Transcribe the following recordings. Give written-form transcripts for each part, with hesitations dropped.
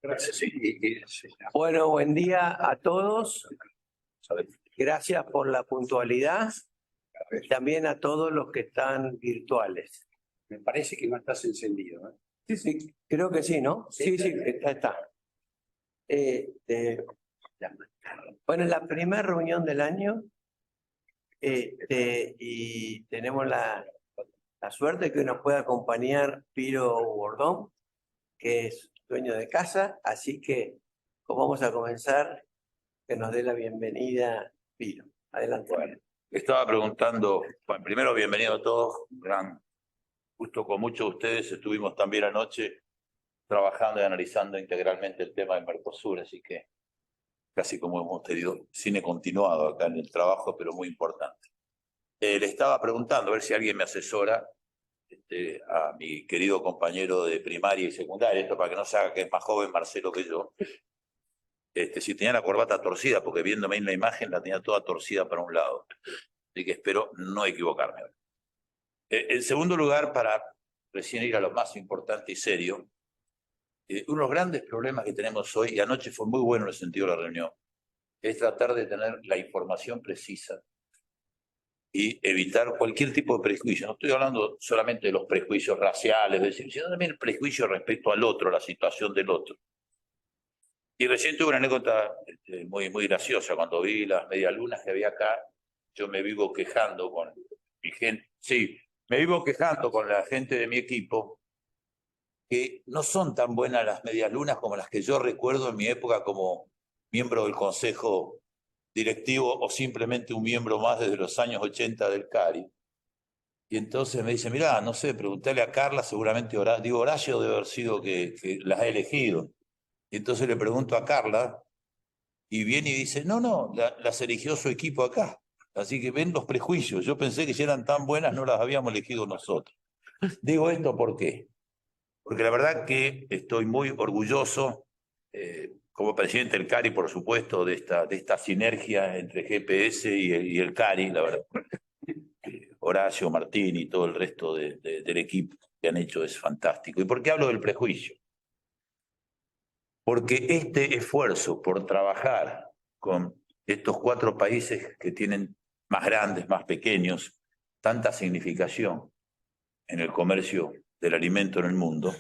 Gracias. Bueno, buen día a todos. Gracias por la puntualidad. También a todos los que están virtuales. Me parece que no estás encendido, ¿eh? Sí, creo que sí, ¿no? Sí, está. Bueno, es la primera reunión del año y tenemos la suerte que hoy nos puede acompañar Piro Bordón, que es dueño de casa, así que vamos a comenzar, que nos dé la bienvenida Piro. Adelante. Bueno, estaba preguntando, bueno, primero bienvenido a todos, justo con muchos de ustedes estuvimos también anoche trabajando y analizando integralmente el tema de Mercosur, así que casi como hemos tenido cine continuado acá en el trabajo, pero muy importante. Le estaba preguntando a ver si alguien me asesora a mi querido compañero de primaria y secundaria, esto para que no se haga que es más joven Marcelo que yo, si tenía la corbata torcida, porque viéndome en la imagen la tenía toda torcida para un lado. Así que espero no equivocarme. En segundo lugar, para recién ir a lo más importante y serio, uno de los grandes problemas que tenemos hoy, y anoche fue muy bueno en el sentido de la reunión, es tratar de tener la información precisa y evitar cualquier tipo de prejuicio. No estoy hablando solamente de los prejuicios raciales, sino también el prejuicio respecto al otro, la situación del otro. Y recién tuve una anécdota muy graciosa. Cuando vi las medialunas que había acá, yo me vivo quejando con mi gente. Sí, me vivo quejando con la gente de mi equipo que no son tan buenas las medialunas como las que yo recuerdo en mi época como miembro del consejo directivo o simplemente un miembro más desde los años 80 del CARI. Y entonces me dice, mirá, no sé, preguntale a Carla, seguramente Horacio debe haber sido que las ha elegido. Y entonces le pregunto a Carla, y viene y dice, no, las eligió su equipo acá. Así que ven los prejuicios. Yo pensé que si eran tan buenas no las habíamos elegido nosotros. Digo esto ¿por qué? Porque la verdad que estoy muy orgulloso, como presidente del CARI, por supuesto, de esta sinergia entre GPS y el CARI, la verdad. Horacio, Martín y todo el resto del equipo que han hecho es fantástico. ¿Y por qué hablo del prejuicio? Porque este esfuerzo por trabajar con estos 4 países que tienen más grandes, más pequeños, tanta significación en el comercio del alimento en el mundo,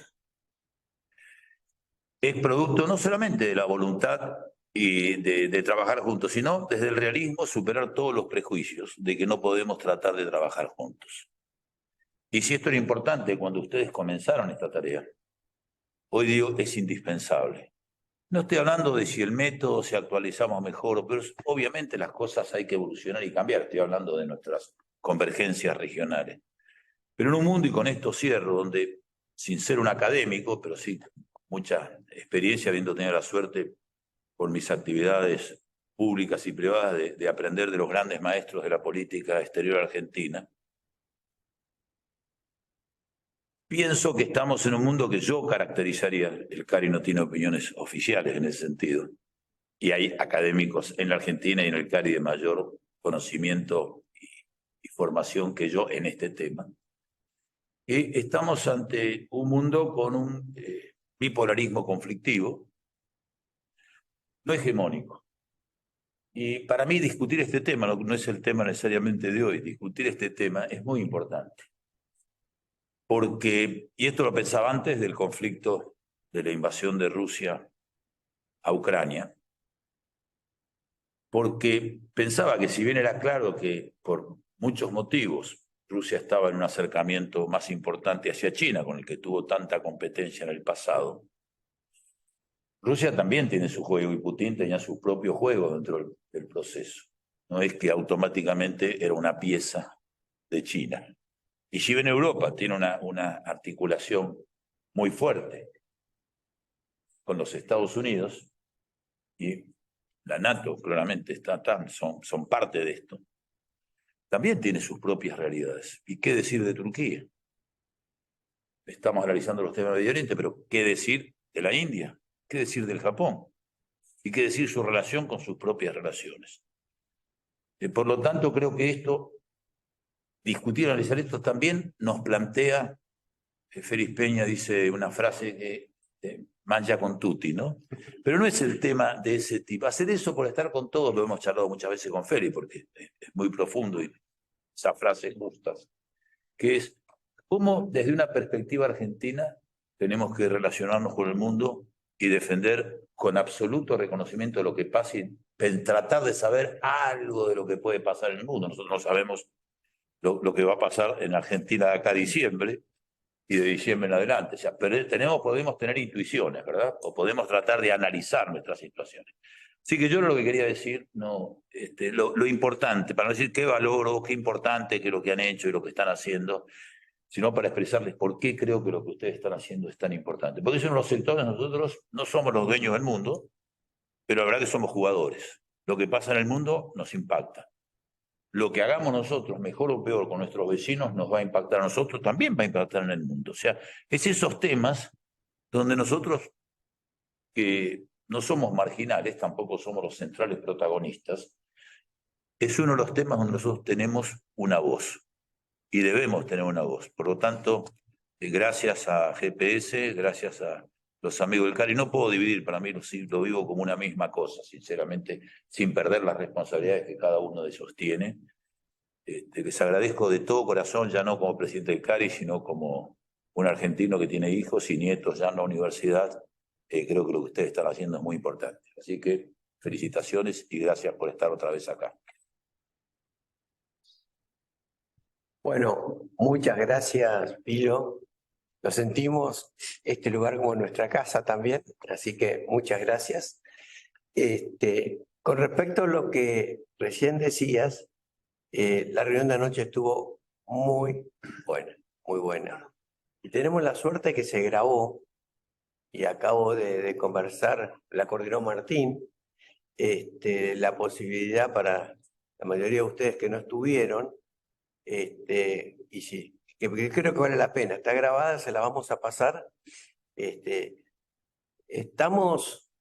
es producto no solamente de la voluntad y de trabajar juntos, sino desde el realismo superar todos los prejuicios de que no podemos tratar de trabajar juntos. Y si esto era importante cuando ustedes comenzaron esta tarea, hoy digo es indispensable. No estoy hablando de si el método, si actualizamos mejor, pero obviamente las cosas hay que evolucionar y cambiar. Estoy hablando de nuestras convergencias regionales. Pero en un mundo, y con esto cierro, donde sin ser un académico, pero sí mucha experiencia, habiendo tenido la suerte por mis actividades públicas y privadas de aprender de los grandes maestros de la política exterior argentina, pienso que estamos en un mundo que yo caracterizaría, el CARI no tiene opiniones oficiales en ese sentido, y hay académicos en la Argentina y en el CARI de mayor conocimiento y formación que yo en este tema. Y estamos ante un mundo con un bipolarismo conflictivo, no hegemónico. Y para mí discutir este tema, no es el tema necesariamente de hoy, discutir este tema es muy importante. Porque, y esto lo pensaba antes del conflicto de la invasión de Rusia a Ucrania, porque pensaba que si bien era claro que por muchos motivos Rusia estaba en un acercamiento más importante hacia China, con el que tuvo tanta competencia en el pasado, Rusia también tiene su juego y Putin tenía su propio juego dentro del proceso. No es que automáticamente era una pieza de China. Y si bien Europa tiene una articulación muy fuerte con los Estados Unidos, y la NATO claramente son parte de esto, también tiene sus propias realidades. ¿Y qué decir de Turquía? Estamos analizando los temas de Medio Oriente, pero ¿qué decir de la India? ¿Qué decir del Japón? ¿Y qué decir su relación con sus propias relaciones? Por lo tanto, creo que discutir, analizar esto también nos plantea, Félix Peña dice una frase que mancha con tutti, ¿no? Pero no es el tema de ese tipo. Hacer eso por estar con todos, lo hemos charlado muchas veces con Feli, porque es muy profundo y esa frase justa, que es cómo desde una perspectiva argentina tenemos que relacionarnos con el mundo y defender con absoluto reconocimiento de lo que pasa y tratar de saber algo de lo que puede pasar en el mundo. Nosotros no sabemos lo que va a pasar en Argentina de acá a diciembre y de diciembre en adelante. O sea, pero podemos tener intuiciones, ¿verdad? O podemos tratar de analizar nuestras situaciones. Así que yo lo que quería decir, no, lo importante, para no decir qué valoro, qué importante que lo que han hecho y lo que están haciendo, sino para expresarles por qué creo que lo que ustedes están haciendo es tan importante. Porque son los sectores, nosotros no somos los dueños del mundo, pero la verdad que somos jugadores. Lo que pasa en el mundo nos impacta. Lo que hagamos nosotros, mejor o peor, con nuestros vecinos, nos va a impactar a nosotros, también va a impactar en el mundo. O sea, es esos temas donde nosotros, que no somos marginales, tampoco somos los centrales protagonistas, es uno de los temas donde nosotros tenemos una voz y debemos tener una voz. Por lo tanto, gracias a GPS, gracias a los amigos del CARI, no puedo dividir, para mí lo vivo como una misma cosa, sinceramente, sin perder las responsabilidades que cada uno de ellos tiene. Les agradezco de todo corazón, ya no como presidente del CARI, sino como un argentino que tiene hijos y nietos ya en la universidad. Creo que lo que ustedes están haciendo es muy importante. Así que felicitaciones y gracias por estar otra vez acá. Bueno, muchas gracias, Pilo. Lo sentimos este lugar como nuestra casa también, así que muchas gracias. Con respecto a lo que recién decías, la reunión de anoche estuvo muy buena, muy buena. Y tenemos la suerte que se grabó, y acabo de conversar, la coordinó Martín, la posibilidad para la mayoría de ustedes que no estuvieron, y sí, que creo que vale la pena. Está grabada, se la vamos a pasar. Estamos,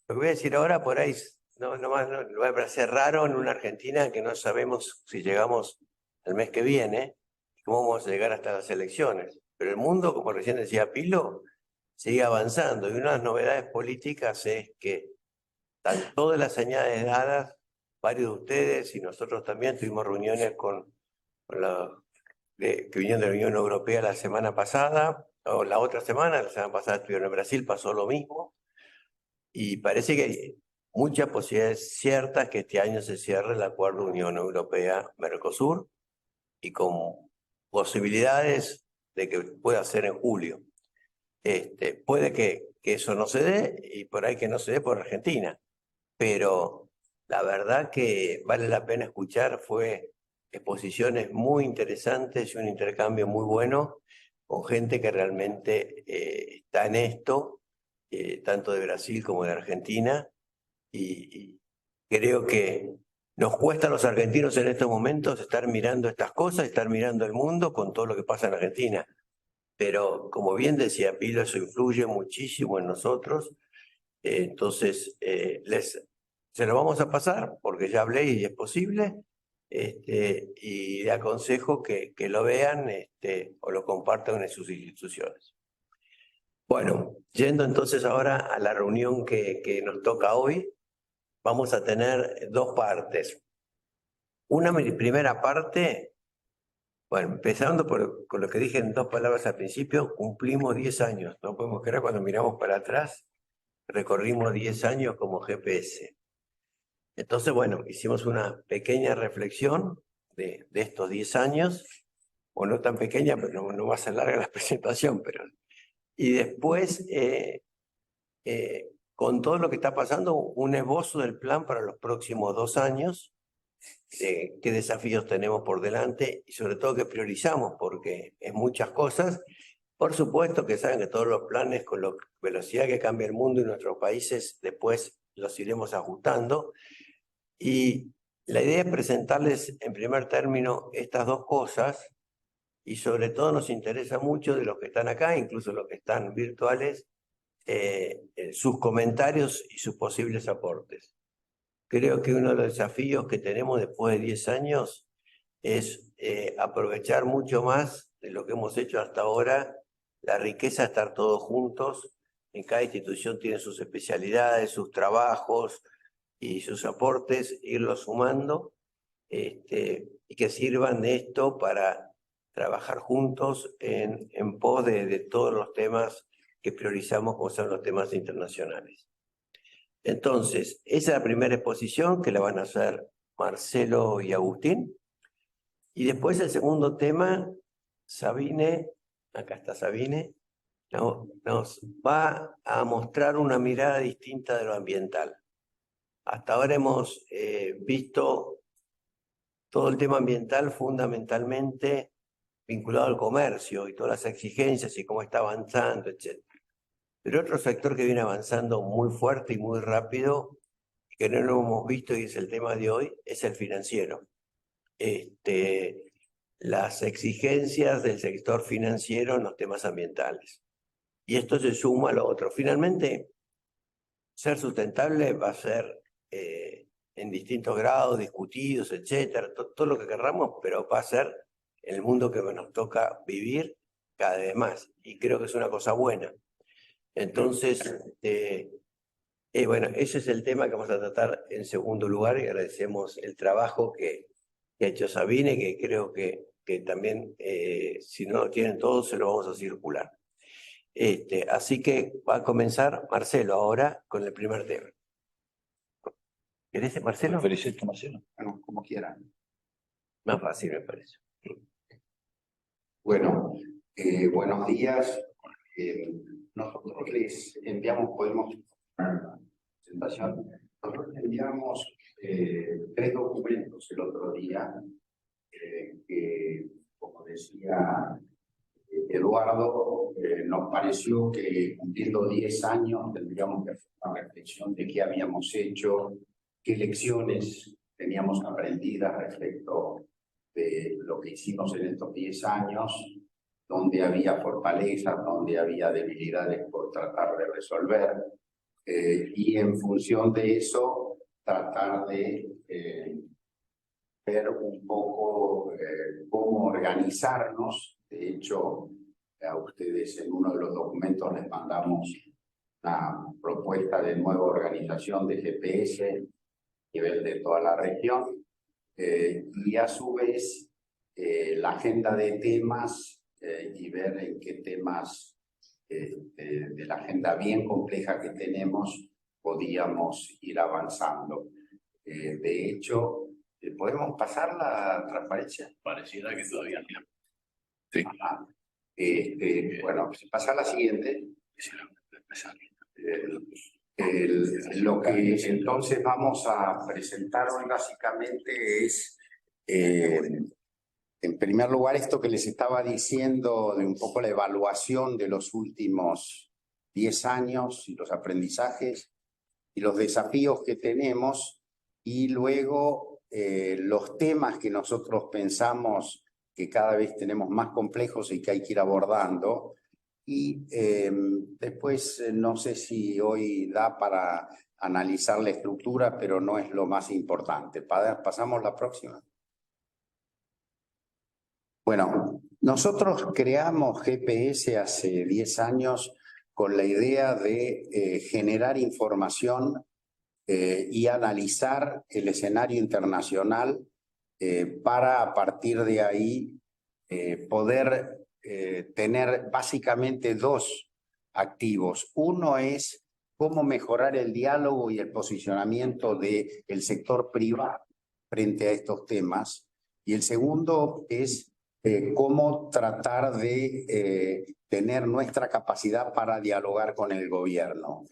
lo que voy a decir ahora por ahí, no va a parecer raro en una Argentina que no sabemos si llegamos el mes que viene, cómo vamos a llegar hasta las elecciones. Pero el mundo, como recién decía Pilo, sigue avanzando. Y una de las novedades políticas es que están todas las señales dadas, varios de ustedes y nosotros también tuvimos reuniones con que vinieron de la Unión Europea la semana pasada, o la semana pasada estuvieron en Brasil, pasó lo mismo, y parece que hay muchas posibilidades ciertas que este año se cierre el acuerdo Unión Europea-Mercosur, y con posibilidades de que pueda ser en julio. Puede que eso no se dé, y por ahí que no se dé por Argentina, pero la verdad que vale la pena escuchar, fue exposiciones muy interesantes y un intercambio muy bueno con gente que realmente está en esto, tanto de Brasil como de Argentina, y creo que nos cuesta a los argentinos en estos momentos estar mirando estas cosas, estar mirando el mundo con todo lo que pasa en Argentina. Pero como bien decía Pilo, eso influye muchísimo en nosotros. Entonces, se lo vamos a pasar porque ya hablé y es posible. Y le aconsejo que lo vean o lo compartan en sus instituciones. Bueno, yendo entonces ahora a la reunión que nos toca hoy, vamos a tener dos partes. Una primera parte, bueno, empezando con lo que dije en 2 palabras al principio, cumplimos 10 años. No podemos creer cuando miramos para atrás, recorrimos 10 años como GPS. Entonces, bueno, hicimos una pequeña reflexión de estos 10 años, o no tan pequeña, pero no va a ser larga la presentación, pero... Y después, con todo lo que está pasando, un esbozo del plan para los próximos 2 años, qué desafíos tenemos por delante y sobre todo qué priorizamos, porque es muchas cosas. Por supuesto que saben que todos los planes, con la velocidad que cambia el mundo y nuestros países, después los iremos ajustando. Y la idea es presentarles en primer término estas dos cosas, y sobre todo nos interesa mucho de los que están acá, incluso los que están virtuales, sus comentarios y sus posibles aportes. Creo que uno de los desafíos que tenemos después de 10 años es aprovechar mucho más de lo que hemos hecho hasta ahora, la riqueza de estar todos juntos en cada institución tiene sus especialidades, sus trabajos y sus aportes, irlos sumando y que sirvan de esto para trabajar juntos en pos de todos los temas que priorizamos, como son los temas internacionales. Entonces, esa es la primera exposición que la van a hacer Marcelo y Agustín. Y después el segundo tema, Sabine, acá está Sabine, nos va a mostrar una mirada distinta de lo ambiental. Hasta ahora hemos visto todo el tema ambiental fundamentalmente vinculado al comercio y todas las exigencias y cómo está avanzando, etc. Pero otro sector que viene avanzando muy fuerte y muy rápido, que no lo hemos visto y es el tema de hoy, es el financiero. Las exigencias del sector financiero en los temas ambientales. Y esto se suma a lo otro. Finalmente, ser sustentable va a ser en distintos grados, discutidos, etcétera, todo lo que querramos, pero va a ser en el mundo que nos toca vivir cada vez más. Y creo que es una cosa buena. Entonces, bueno, ese es el tema que vamos a tratar en segundo lugar y agradecemos el trabajo que ha hecho Sabine, que creo que también, si no lo tienen todos, se lo vamos a circular. Así que va a comenzar Marcelo ahora con el primer tema. ¿Querés, Marcelo? Felicito, Marcelo. Bueno, como quieran. Más fácil, me parece. Bueno, buenos días. Nosotros les enviamos, podemos presentación. Nosotros les enviamos 3 documentos el otro día que, como decía Eduardo, nos pareció que cumpliendo 10 años tendríamos que hacer una reflexión de qué habíamos hecho, qué lecciones teníamos aprendidas respecto de lo que hicimos en estos 10 años, donde había fortalezas, donde había debilidades por tratar de resolver, y en función de eso tratar de ver un poco cómo organizarnos. De hecho, a ustedes en uno de los documentos les mandamos una propuesta de nueva organización de GPS a nivel de toda la región, y a su vez la agenda de temas y ver en qué temas de la agenda bien compleja que tenemos podíamos ir avanzando. De hecho, ¿podemos pasar la transparencia? Pareciera que todavía no. Sí. Bueno, si pasa la siguiente. Lo que entonces vamos a presentar hoy básicamente es, en primer lugar, esto que les estaba diciendo de un poco la evaluación de los últimos 10 años y los aprendizajes y los desafíos que tenemos, y luego los temas que nosotros pensamos que cada vez tenemos más complejos y que hay que ir abordando. Y después, no sé si hoy da para analizar la estructura, pero no es lo más importante. Pasamos la próxima. Bueno, nosotros creamos GPS hace 10 años con la idea de generar información y analizar el escenario internacional para a partir de ahí poder tener básicamente 2 activos. Uno es cómo mejorar el diálogo y el posicionamiento del sector privado frente a estos temas. Y el segundo es cómo tratar de tener nuestra capacidad para dialogar con el gobierno.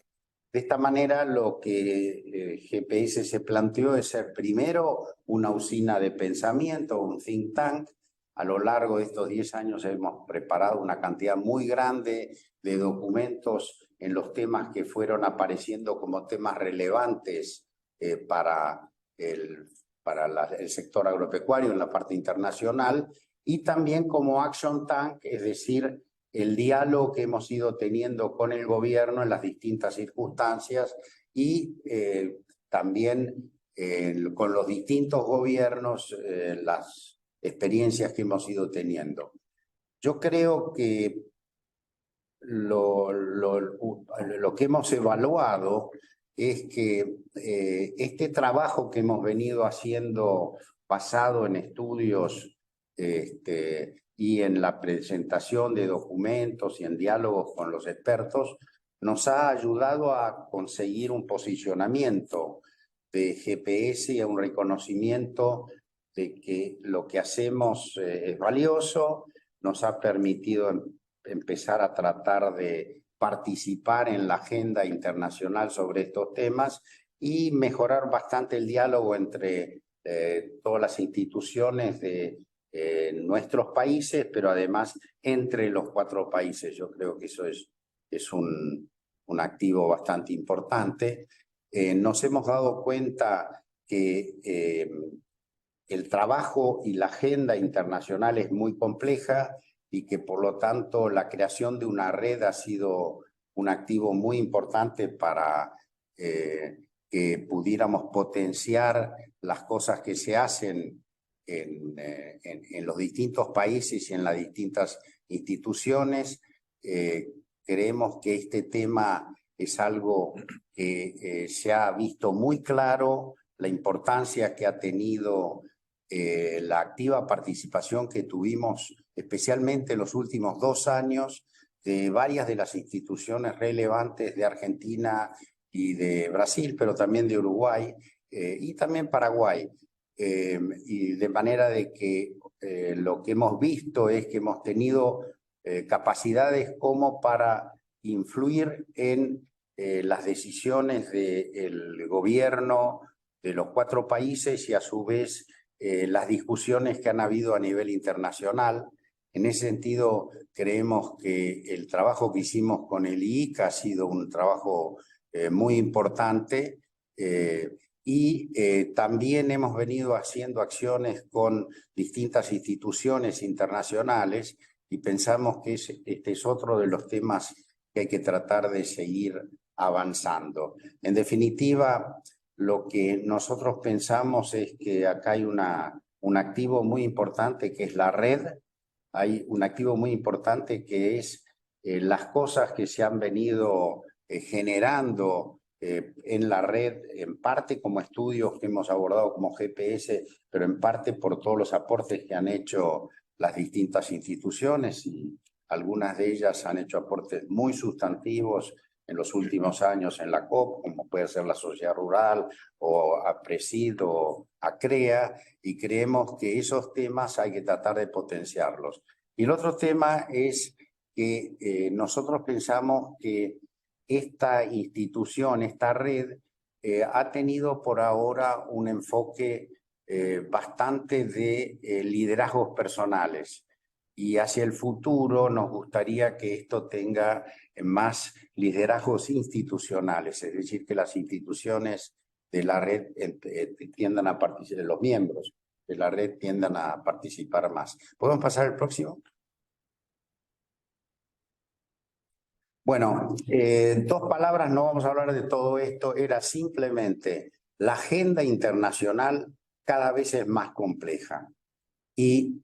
De esta manera, lo que GPS se planteó es ser primero una usina de pensamiento, un think tank. A lo largo de estos 10 años hemos preparado una cantidad muy grande de documentos en los temas que fueron apareciendo como temas relevantes para el sector agropecuario en la parte internacional, y también como action tank, es decir, el diálogo que hemos ido teniendo con el gobierno en las distintas circunstancias y también con los distintos gobiernos, las experiencias que hemos ido teniendo. Yo creo que lo lo que hemos evaluado es que este trabajo que hemos venido haciendo basado en estudios y en la presentación de documentos y en diálogos con los expertos, nos ha ayudado a conseguir un posicionamiento de GPS y a un reconocimiento de que lo que hacemos es valioso, nos ha permitido empezar a tratar de participar en la agenda internacional sobre estos temas y mejorar bastante el diálogo entre todas las instituciones de nuestros países, pero además entre los 4 países. Yo creo que eso es un activo bastante importante. Nos hemos dado cuenta que el trabajo y la agenda internacional es muy compleja y que por lo tanto la creación de una red ha sido un activo muy importante para que pudiéramos potenciar las cosas que se hacen en los distintos países y en las distintas instituciones. Creemos que este tema es algo que se ha visto muy claro, la importancia que ha tenido la activa participación que tuvimos, especialmente en los últimos 2 años, de varias de las instituciones relevantes de Argentina y de Brasil, pero también de Uruguay y también Paraguay. Y de manera de que lo que hemos visto es que hemos tenido capacidades como para influir en las decisiones del gobierno de los 4 países y a su vez las discusiones que han habido a nivel internacional. En ese sentido, creemos que el trabajo que hicimos con el IICA ha sido un trabajo muy importante y también hemos venido haciendo acciones con distintas instituciones internacionales y pensamos que este es otro de los temas que hay que tratar de seguir avanzando. En definitiva, lo que nosotros pensamos es que acá hay un activo muy importante que es la red, hay un activo muy importante que es las cosas que se han venido generando en la red, en parte como estudios que hemos abordado como GPS, pero en parte por todos los aportes que han hecho las distintas instituciones y algunas de ellas han hecho aportes muy sustantivos en los últimos años en la COP, como puede ser la Sociedad Rural o APRESID o ACREA, y creemos que esos temas hay que tratar de potenciarlos. Y el otro tema es que nosotros pensamos que esta institución, esta red, ha tenido por ahora un enfoque bastante de liderazgos personales. Y hacia el futuro nos gustaría que esto tenga más liderazgos institucionales, es decir, que las instituciones de la red tiendan a participar, los miembros de la red tiendan a participar más. ¿Podemos pasar al próximo? Bueno, 2 palabras, no vamos a hablar de todo esto, era simplemente la agenda internacional cada vez es más compleja y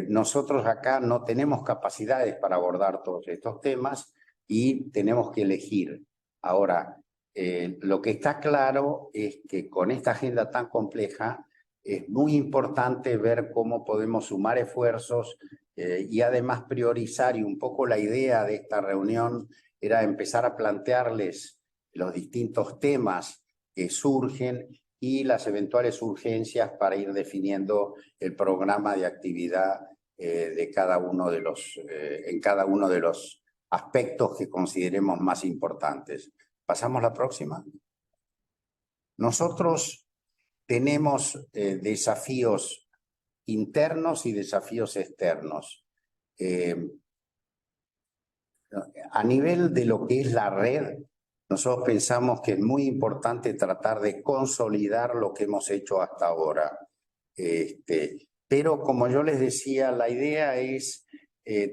nosotros acá no tenemos capacidades para abordar todos estos temas y tenemos que elegir. Ahora, lo que está claro es que con esta agenda tan compleja es muy importante ver cómo podemos sumar esfuerzos y además priorizar, y un poco la idea de esta reunión era empezar a plantearles los distintos temas que surgen y las eventuales urgencias para ir definiendo el programa de actividad de cada uno de los, en cada uno de los aspectos que consideremos más importantes. ¿Pasamos a la próxima? Nosotros tenemos desafíos internos y desafíos externos. A nivel de lo que es la red, nosotros pensamos que es muy importante tratar de consolidar lo que hemos hecho hasta ahora. Pero como yo les decía, la idea es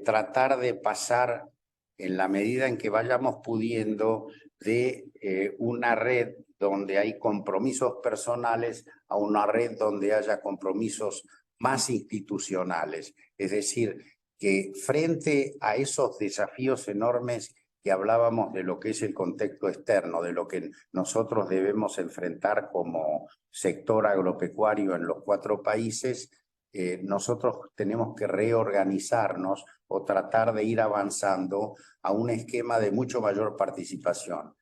tratar de pasar en la medida en que vayamos pudiendo de una red donde hay compromisos personales a una red donde haya compromisos más institucionales. Es decir, que frente a esos desafíos enormes que hablábamos de lo que es el contexto externo, de lo que nosotros debemos enfrentar como sector agropecuario en los 4 países, nosotros tenemos que reorganizarnos o tratar de ir avanzando a un esquema de mucho mayor participación.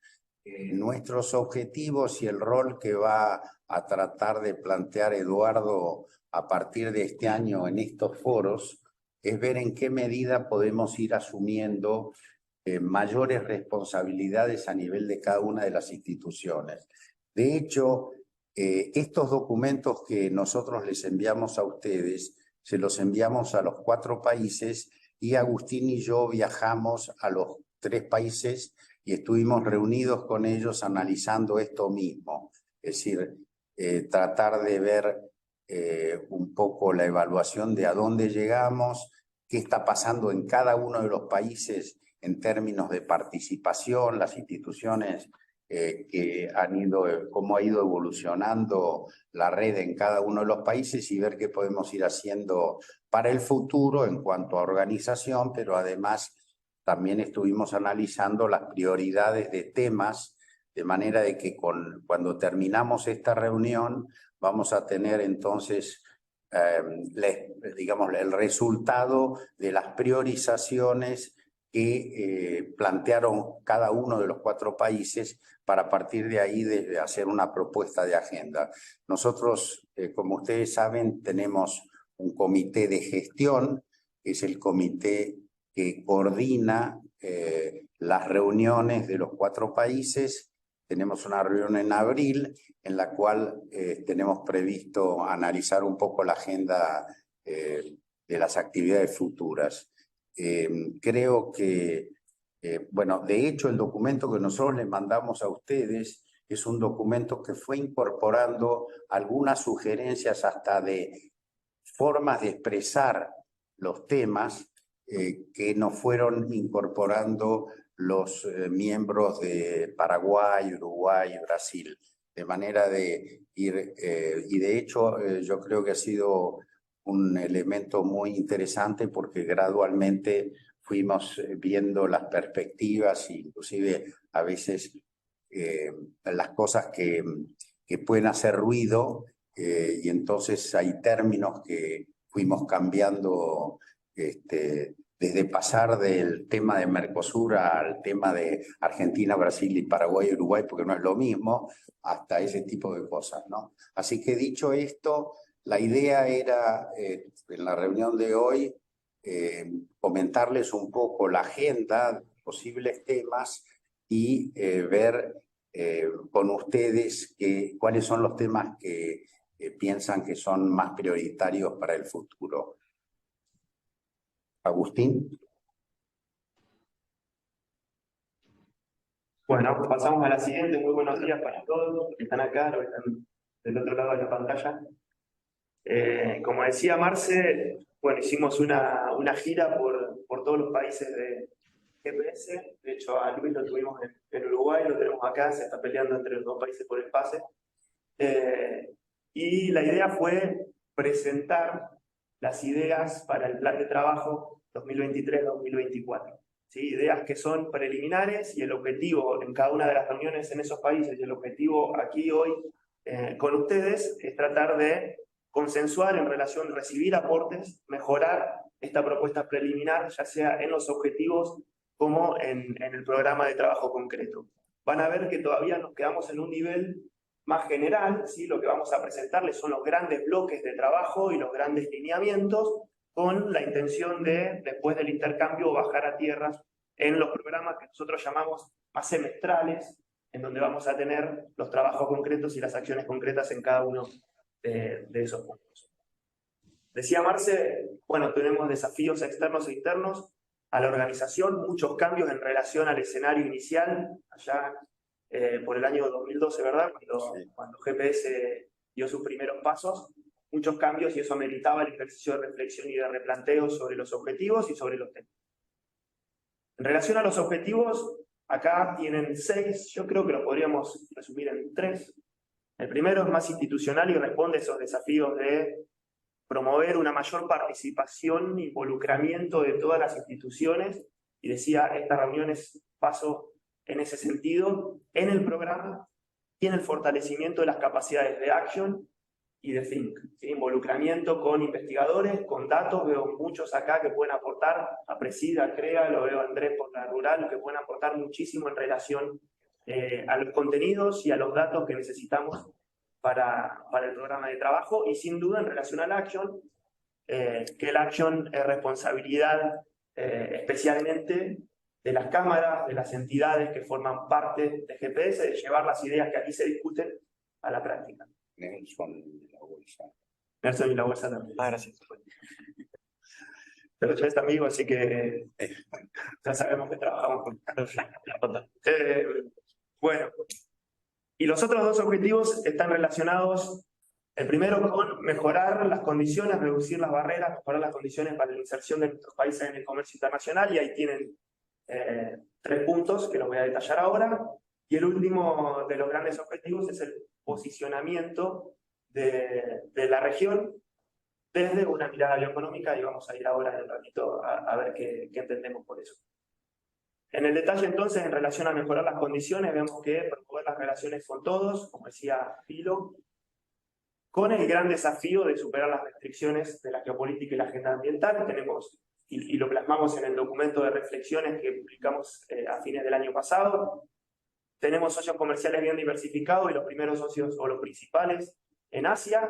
Nuestros objetivos y el rol que va a tratar de plantear Eduardo a partir de este año en estos foros es ver en qué medida podemos ir asumiendo mayores responsabilidades a nivel de cada una de las instituciones. De hecho, estos documentos que nosotros les enviamos a ustedes, se los enviamos a los 4 países y Agustín y yo viajamos a los 3 países y estuvimos reunidos con ellos analizando esto mismo. Es decir, tratar de ver un poco la evaluación de a dónde llegamos, qué está pasando en cada uno de los países en términos de participación, las instituciones que han ido, cómo ha ido evolucionando la red en cada uno de los países y ver qué podemos ir haciendo para el futuro en cuanto a organización, pero además también estuvimos analizando las prioridades de temas, de manera de que cuando terminamos esta reunión vamos a tener entonces digamos, el resultado de las priorizaciones que plantearon cada uno de los 4 países para a partir de ahí de hacer una propuesta de agenda. Nosotros, como ustedes saben, tenemos un comité de gestión, que es el comité que coordina las reuniones de los 4 países. Tenemos una reunión en abril en la cual tenemos previsto analizar un poco la agenda de las actividades futuras. Creo que, bueno, de hecho el documento que nosotros les mandamos a ustedes es un documento que fue incorporando algunas sugerencias hasta de formas de expresar los temas que nos fueron incorporando los miembros de Paraguay, Uruguay y Brasil, de manera de ir, y de hecho yo creo que ha sido un elemento muy interesante porque gradualmente fuimos viendo las perspectivas e inclusive a veces las cosas que pueden hacer ruido y entonces hay términos que fuimos cambiando desde pasar del tema de Mercosur al tema de Argentina, Brasil y Paraguay y Uruguay, porque no es lo mismo, hasta ese tipo de cosas, ¿no? Así que dicho esto, la idea era, en la reunión de hoy, comentarles un poco la agenda, posibles temas y ver con ustedes cuáles son los temas que piensan que son más prioritarios para el futuro. Agustín. Bueno, pasamos a la siguiente. Muy buenos días para todos los que están acá, los que están del otro lado de la pantalla. Como decía Marce, bueno, hicimos una gira por todos los países de GPS. De hecho, a Luis lo tuvimos en Uruguay, lo tenemos acá, se está peleando entre los 2 países por el pase. Y la idea fue presentar las ideas para el plan de trabajo 2023-2024. ¿Sí? Ideas que son preliminares y el objetivo en cada una de las reuniones en esos países y el objetivo aquí hoy con ustedes es tratar de consensuar en relación a recibir aportes, mejorar esta propuesta preliminar, ya sea en los objetivos como en el programa de trabajo concreto. Van a ver que todavía nos quedamos en un nivel más general, ¿sí? Lo que vamos a presentarles son los grandes bloques de trabajo y los grandes lineamientos, con la intención de, después del intercambio, bajar a tierras en los programas que nosotros llamamos más semestrales, en donde vamos a tener los trabajos concretos y las acciones concretas en cada uno de esos puntos. Decía Marce, bueno, tenemos desafíos externos e internos a la organización, muchos cambios en relación al escenario inicial, allá por el año 2012, ¿verdad? Cuando GPS dio sus primeros pasos, muchos cambios y eso ameritaba el ejercicio de reflexión y de replanteo sobre los objetivos y sobre los temas. En relación a los objetivos, acá tienen 6, yo creo que los podríamos resumir en 3. El primero es más institucional y responde a esos desafíos de promover una mayor participación e involucramiento de todas las instituciones. Y decía, esta reunión es paso en ese sentido en el programa y en el fortalecimiento de las capacidades de Action y de Think, ¿sí? Involucramiento con investigadores, con datos, veo muchos acá que pueden aportar, a Presida, a CREA, lo veo a Andrés por la Rural, que pueden aportar muchísimo en relación a los contenidos y a los datos que necesitamos para el programa de trabajo, y sin duda en relación al Action, que el Action es responsabilidad especialmente de las cámaras, de las entidades que forman parte de GPS, de llevar las ideas que aquí se discuten a la práctica. Nelson y la bolsa. Nelson y la bolsa también. Ah, gracias. Pero ya es amigo, así que ya sabemos que trabajamos con. Bueno, y los otros dos objetivos están relacionados, el primero con mejorar las condiciones, reducir las barreras, mejorar las condiciones para la inserción de nuestros países en el comercio internacional, y ahí tienen 3 puntos que los voy a detallar ahora. Y el último de los grandes objetivos es el posicionamiento de la región desde una mirada bioeconómica, y vamos a ir ahora en un ratito a ver qué entendemos por eso. En el detalle, entonces, en relación a mejorar las condiciones, vemos que promover las relaciones con todos, como decía Pilo, con el gran desafío de superar las restricciones de la geopolítica y la agenda ambiental. Tenemos, y lo plasmamos en el documento de reflexiones que publicamos a fines del año pasado, tenemos socios comerciales bien diversificados, y los primeros socios o los principales en Asia,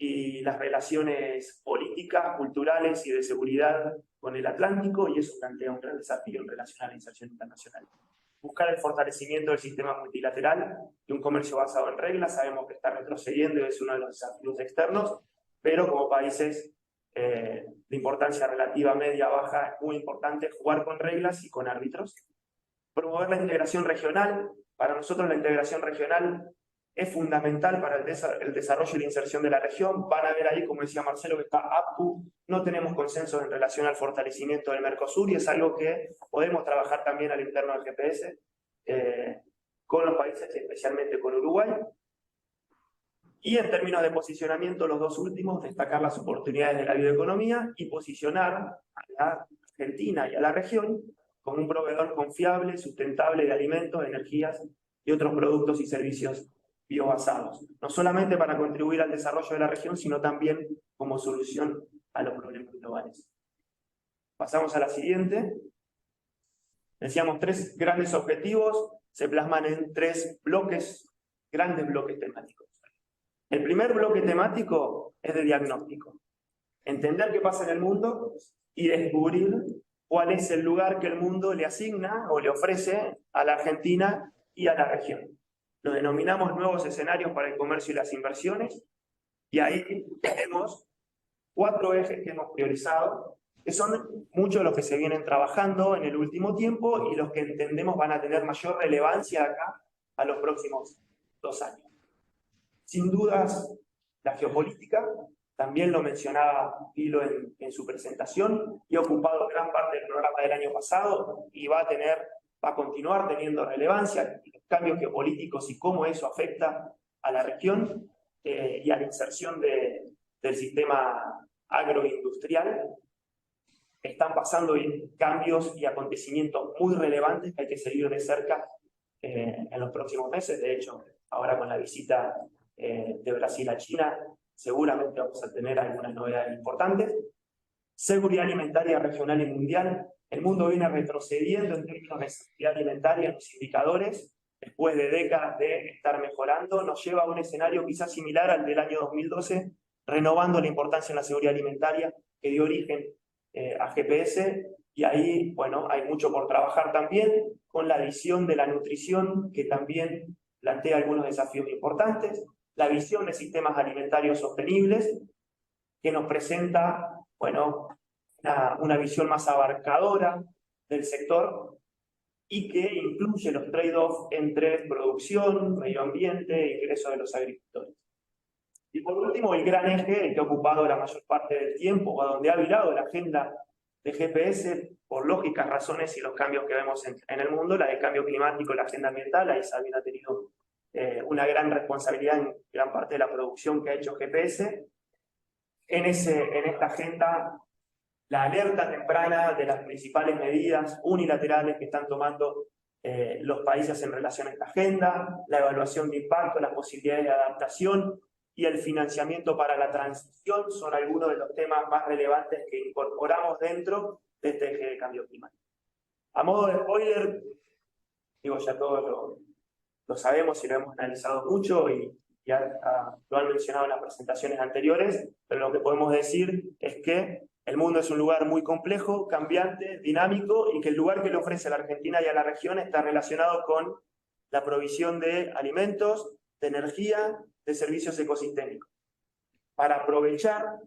y las relaciones políticas, culturales y de seguridad con el Atlántico, y eso plantea un gran desafío en relación a la inserción internacional. Buscar el fortalecimiento del sistema multilateral y un comercio basado en reglas. Sabemos que está retrocediendo y es uno de los desafíos externos, pero como países de importancia relativa media-baja es muy importante jugar con reglas y con árbitros. Promover la integración regional. Para nosotros la integración regional es fundamental para el desarrollo y la inserción de la región. Van a ver ahí, como decía Marcelo, que está APU. No tenemos consenso en relación al fortalecimiento del Mercosur, y es algo que podemos trabajar también al interno del GPS con los países, especialmente con Uruguay. Y en términos de posicionamiento, los dos últimos, destacar las oportunidades de la bioeconomía y posicionar a la Argentina y a la región como un proveedor confiable, sustentable de alimentos, energías y otros productos y servicios biobasados, no solamente para contribuir al desarrollo de la región, sino también como solución a los problemas globales. Pasamos a la siguiente. Decíamos 3 grandes objetivos, se plasman en 3 bloques, grandes bloques temáticos. El primer bloque temático es de diagnóstico. Entender qué pasa en el mundo y descubrir cuál es el lugar que el mundo le asigna o le ofrece a la Argentina y a la región. Lo denominamos nuevos escenarios para el comercio y las inversiones, y ahí tenemos 4 ejes que hemos priorizado, que son muchos de los que se vienen trabajando en el último tiempo y los que entendemos van a tener mayor relevancia acá a los próximos 2 años. Sin dudas, la geopolítica, también lo mencionaba Pilo en su presentación, y ha ocupado gran parte del programa del año pasado, y va a continuar teniendo relevancia, los cambios geopolíticos y cómo eso afecta a la región y a la inserción del sistema agroindustrial. Están pasando cambios y acontecimientos muy relevantes que hay que seguir de cerca en los próximos meses. De hecho, ahora con la visita de Brasil a China, seguramente vamos a tener algunas novedades importantes. Seguridad alimentaria regional y mundial. El mundo viene retrocediendo en términos de seguridad alimentaria en los indicadores, después de décadas de estar mejorando. Nos lleva a un escenario quizás similar al del año 2012, renovando la importancia en la seguridad alimentaria que dio origen a GPS, y ahí, bueno, hay mucho por trabajar también con la visión de la nutrición, que también plantea algunos desafíos importantes, la visión de sistemas alimentarios sostenibles, que nos presenta, bueno, una visión más abarcadora del sector y que incluye los trade-offs entre producción, medio ambiente e ingreso de los agricultores. Y por último, el gran eje que ha ocupado la mayor parte del tiempo, o a donde ha virado la agenda de GPS, por lógicas razones y los cambios que vemos en el mundo, la del cambio climático, la agenda ambiental. Ahí Sabina ha tenido una gran responsabilidad en gran parte de la producción que ha hecho GPS. En esta agenda, la alerta temprana de las principales medidas unilaterales que están tomando los países en relación a esta agenda, la evaluación de impacto, las posibilidades de adaptación y el financiamiento para la transición son algunos de los temas más relevantes que incorporamos dentro de este eje de cambio climático. A modo de spoiler, digo, ya todos lo sabemos y lo hemos analizado mucho y ya lo han mencionado en las presentaciones anteriores, pero lo que podemos decir es que el mundo es un lugar muy complejo, cambiante, dinámico, y que el lugar que le ofrece a la Argentina y a la región está relacionado con la provisión de alimentos, de energía, de servicios ecosistémicos. Para aprovechar,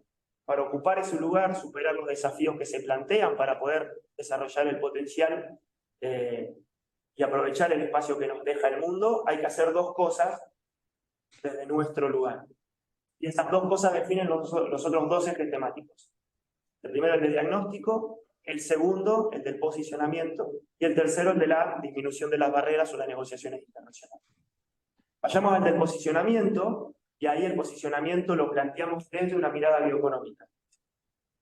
para ocupar ese lugar, superar los desafíos que se plantean para poder desarrollar el potencial y aprovechar el espacio que nos deja el mundo, hay que hacer dos cosas desde nuestro lugar. Y esas dos cosas definen los otros dos ejes temáticos. El primero, el de diagnóstico; el segundo, el del posicionamiento; y el tercero, el de la disminución de las barreras o las negociaciones internacionales. Vayamos al del posicionamiento, y ahí el posicionamiento lo planteamos desde una mirada bioeconómica.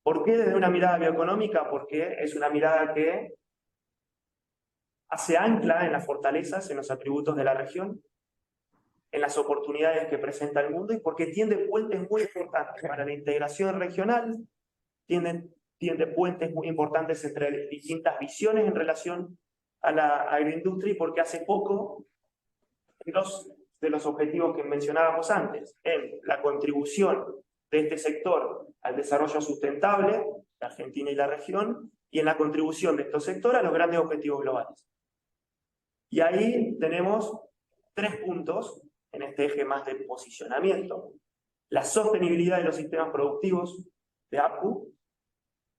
¿Por qué desde una mirada bioeconómica? Porque es una mirada que hace ancla en las fortalezas, en los atributos de la región, en las oportunidades que presenta el mundo, y porque tiende puentes muy importantes para la integración regional, tiende puentes muy importantes entre distintas visiones en relación a la agroindustria, y porque hace poco de los objetivos que mencionábamos antes, en la contribución de este sector al desarrollo sustentable de Argentina y la región, y en la contribución de estos sectores a los grandes objetivos globales. Y ahí tenemos 3 puntos en este eje más de posicionamiento: la sostenibilidad de los sistemas productivos de APU,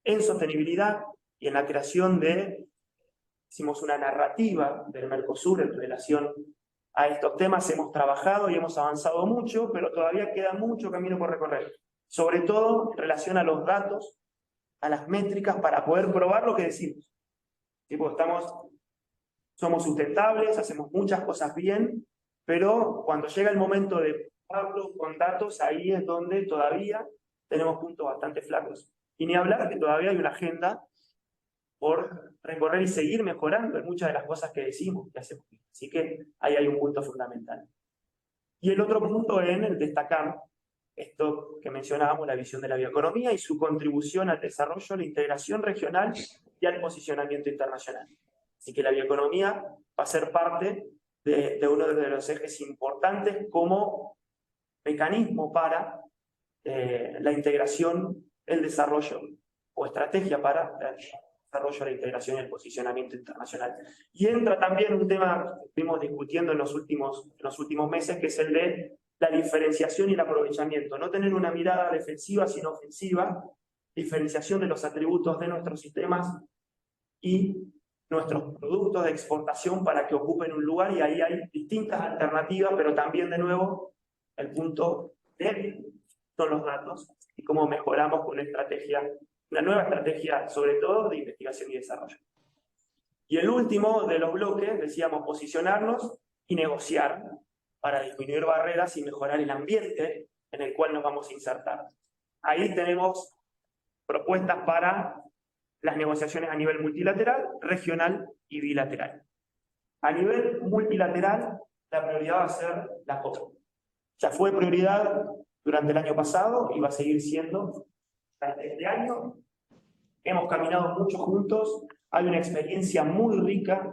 en sostenibilidad y en la creación de, hicimos una narrativa del Mercosur en relación a estos temas. Hemos trabajado y hemos avanzado mucho, pero todavía queda mucho camino por recorrer, sobre todo en relación a los datos, a las métricas, para poder probar lo que decimos. Tipo, somos sustentables, hacemos muchas cosas bien, pero cuando llega el momento de probarlo con datos, ahí es donde todavía tenemos puntos bastante flacos. Y ni hablar que todavía hay una agenda por recorrer y seguir mejorando en muchas de las cosas que decimos que hacemos. Así que ahí hay un punto fundamental. Y el otro punto en el destacar esto que mencionábamos, la visión de la bioeconomía y su contribución al desarrollo, la integración regional y al posicionamiento internacional. Así que la bioeconomía va a ser parte de uno de los ejes importantes como mecanismo para la integración, el desarrollo o estrategia para el desarrollo, la integración y el posicionamiento internacional. Y entra también un tema que estuvimos discutiendo en los últimos meses, que es el de la diferenciación y el aprovechamiento. No tener una mirada defensiva, sino ofensiva, diferenciación de los atributos de nuestros sistemas y nuestros productos de exportación para que ocupen un lugar, y ahí hay distintas alternativas, pero también, de nuevo, el punto débil son los datos y cómo mejoramos con una nueva estrategia, sobre todo de investigación y desarrollo. Y el último de los bloques, decíamos, posicionarnos y negociar para disminuir barreras y mejorar el ambiente en el cual nos vamos a insertar. Ahí tenemos propuestas para las negociaciones a nivel multilateral, regional y bilateral. A nivel multilateral, la prioridad va a ser la COP. Ya fue prioridad durante el año pasado y va a seguir siendo durante este año. Hemos caminado mucho juntos, hay una experiencia muy rica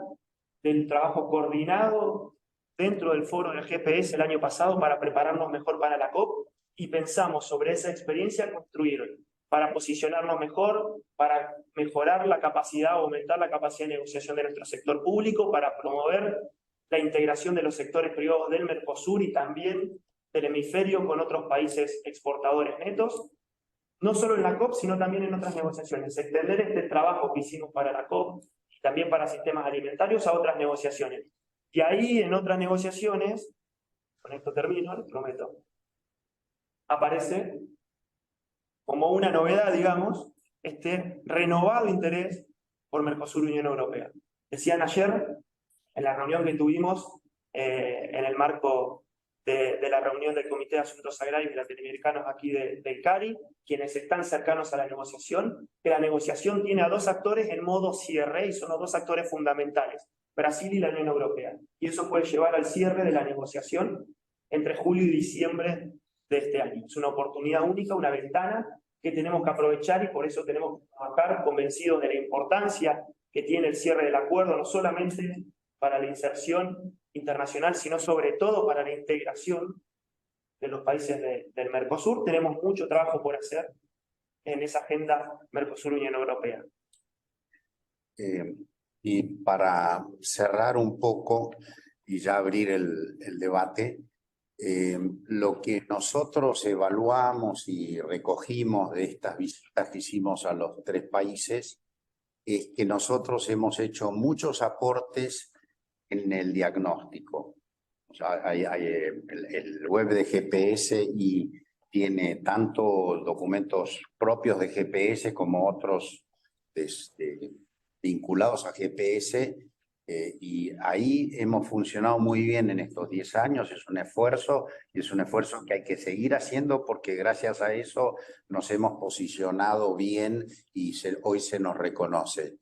del trabajo coordinado dentro del foro del GPS el año pasado para prepararnos mejor para la COP, y pensamos sobre esa experiencia construir para posicionarnos mejor, para mejorar la capacidad o aumentar la capacidad de negociación de nuestro sector público, para promover la integración de los sectores privados del Mercosur y también del hemisferio con otros países exportadores netos, no solo en la COP, sino también en otras negociaciones. Extender este trabajo que hicimos para la COP y también para sistemas alimentarios a otras negociaciones. Y ahí, en otras negociaciones, con esto termino, les prometo, aparece como una novedad, digamos, este renovado interés por Mercosur y Unión Europea. Decían ayer, en la reunión que tuvimos en el marco de la reunión del Comité de Asuntos Agrarios y Latinoamericanos aquí del CARI, quienes están cercanos a la negociación, que la negociación tiene a 2 actores en modo cierre, y son los 2 actores fundamentales: Brasil y la Unión Europea. Y eso puede llevar al cierre de la negociación entre julio y diciembre de este año. Es una oportunidad única, una ventana que tenemos que aprovechar y por eso tenemos que trabajar convencidos de la importancia que tiene el cierre del acuerdo, no solamente para la inserción internacional, sino sobre todo para la integración de los países del Mercosur. Tenemos mucho trabajo por hacer en esa agenda Mercosur-Unión Europea. Y para cerrar un poco y ya abrir el debate, lo que nosotros evaluamos y recogimos de estas visitas que hicimos a los 3 países es que nosotros hemos hecho muchos aportes en el diagnóstico. O sea, el web de GPS y tiene tanto documentos propios de GPS como otros vinculados a GPS, y ahí hemos funcionado muy bien en estos 10 años. Es un esfuerzo que hay que seguir haciendo porque gracias a eso nos hemos posicionado bien y hoy se nos reconoce.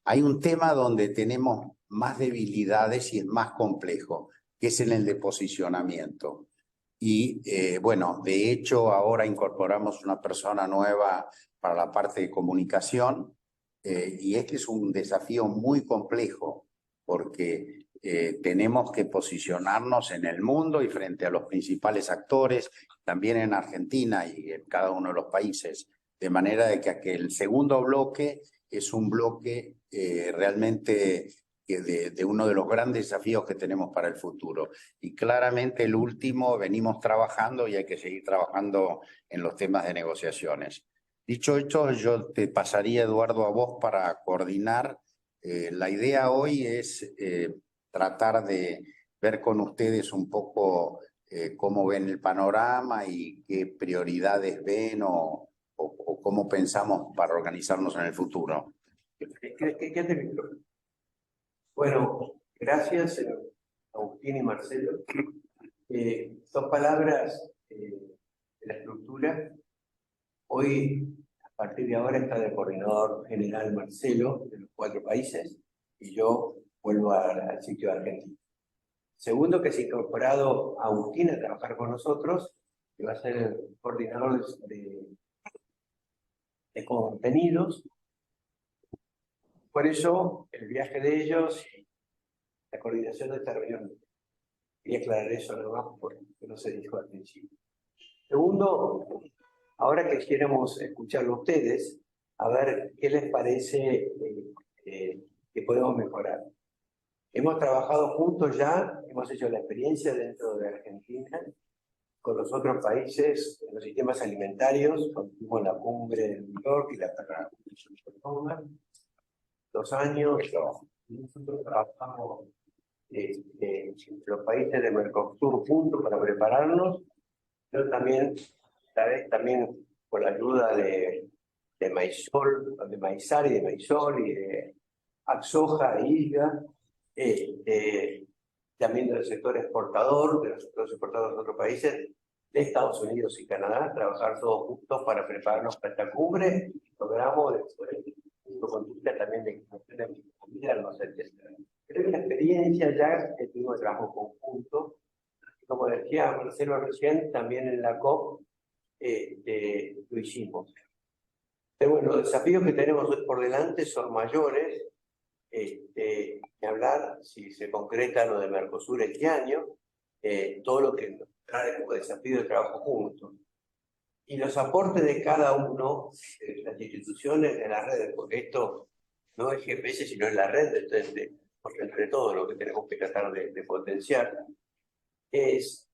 Hay un tema donde tenemos más debilidades y es más complejo, que es en el de posicionamiento. Y bueno, de hecho ahora incorporamos una persona nueva para la parte de comunicación, y este es un desafío muy complejo porque tenemos que posicionarnos en el mundo y frente a los principales actores, también en Argentina y en cada uno de los países, de manera de que el segundo bloque es un bloque realmente de uno de los grandes desafíos que tenemos para el futuro. Y claramente el último venimos trabajando y hay que seguir trabajando en los temas de negociaciones. Dicho esto, yo te pasaría, Eduardo, a vos para coordinar. La idea hoy es tratar de ver con ustedes un poco cómo ven el panorama y qué prioridades ven o cómo pensamos para organizarnos en el futuro. Bueno, gracias Agustín y Marcelo. Son palabras de la estructura. Hoy, a partir de ahora, está de coordinador general Marcelo, de los 4 países, y yo vuelvo al sitio de Argentina. Segundo, que se ha incorporado Agustín a trabajar con nosotros, que va a ser el coordinador de contenidos. Por eso, el viaje de ellos y la coordinación de esta reunión. Quería aclarar eso nomás porque no se dijo al principio. Segundo, ahora quisiéramos escucharlo a ustedes, a ver qué les parece que podemos mejorar. Hemos trabajado juntos ya, hemos hecho la experiencia dentro de Argentina, con los otros países, en los sistemas alimentarios, con la cumbre de New York y la Roma, 2 años, nosotros trabajamos los países de Mercosur juntos para prepararnos, pero también, también con la ayuda de Maisol, de Maizar y de Maisol y de Axoja e ISGA, también del sector exportador, de los sectores exportadores de otros países, de Estados Unidos y Canadá, trabajar todos juntos para prepararnos para esta cumbre. Logramos después también de gobiernos, etc. Creo que la experiencia ya que tuvimos de trabajo conjunto, como decía Marcelo recién, también en la COP lo hicimos. Pero bueno, los desafíos que tenemos hoy por delante son mayores. Ni hablar si se concreta lo de Mercosur este año, todo lo que nos trae como desafío de trabajo juntos. Y los aportes de cada uno, de las instituciones, de las redes, porque esto no es GPS, sino es la red, entonces, porque entre todo lo que tenemos que tratar de potenciar es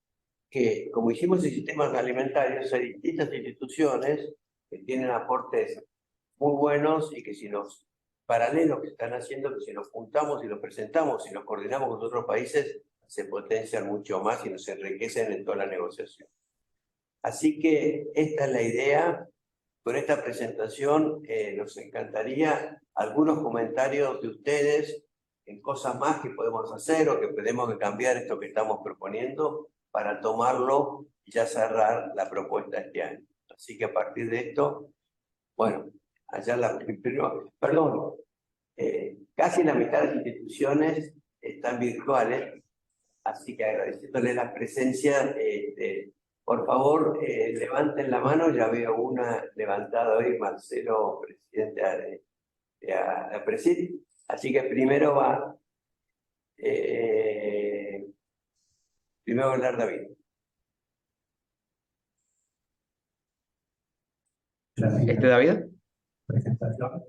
que, como hicimos en sistemas alimentarios, hay distintas instituciones que tienen aportes muy buenos y que si nos paralelos que están haciendo, que si nos juntamos y los presentamos y los coordinamos con otros países, se potencian mucho más y nos enriquecen en toda la negociación. Así que esta es la idea. Con esta presentación nos encantaría algunos comentarios de ustedes en cosas más que podemos hacer o que podemos cambiar esto que estamos proponiendo para tomarlo y ya cerrar la propuesta este año. Así que a partir de esto, bueno, allá casi la mitad de las instituciones están virtuales, así que agradeciéndoles la presencia, por favor, levanten la mano. Ya veo una levantada hoy, Marcelo, presidente de APRESID. Así que primero va primero va a hablar David. David. Presentación.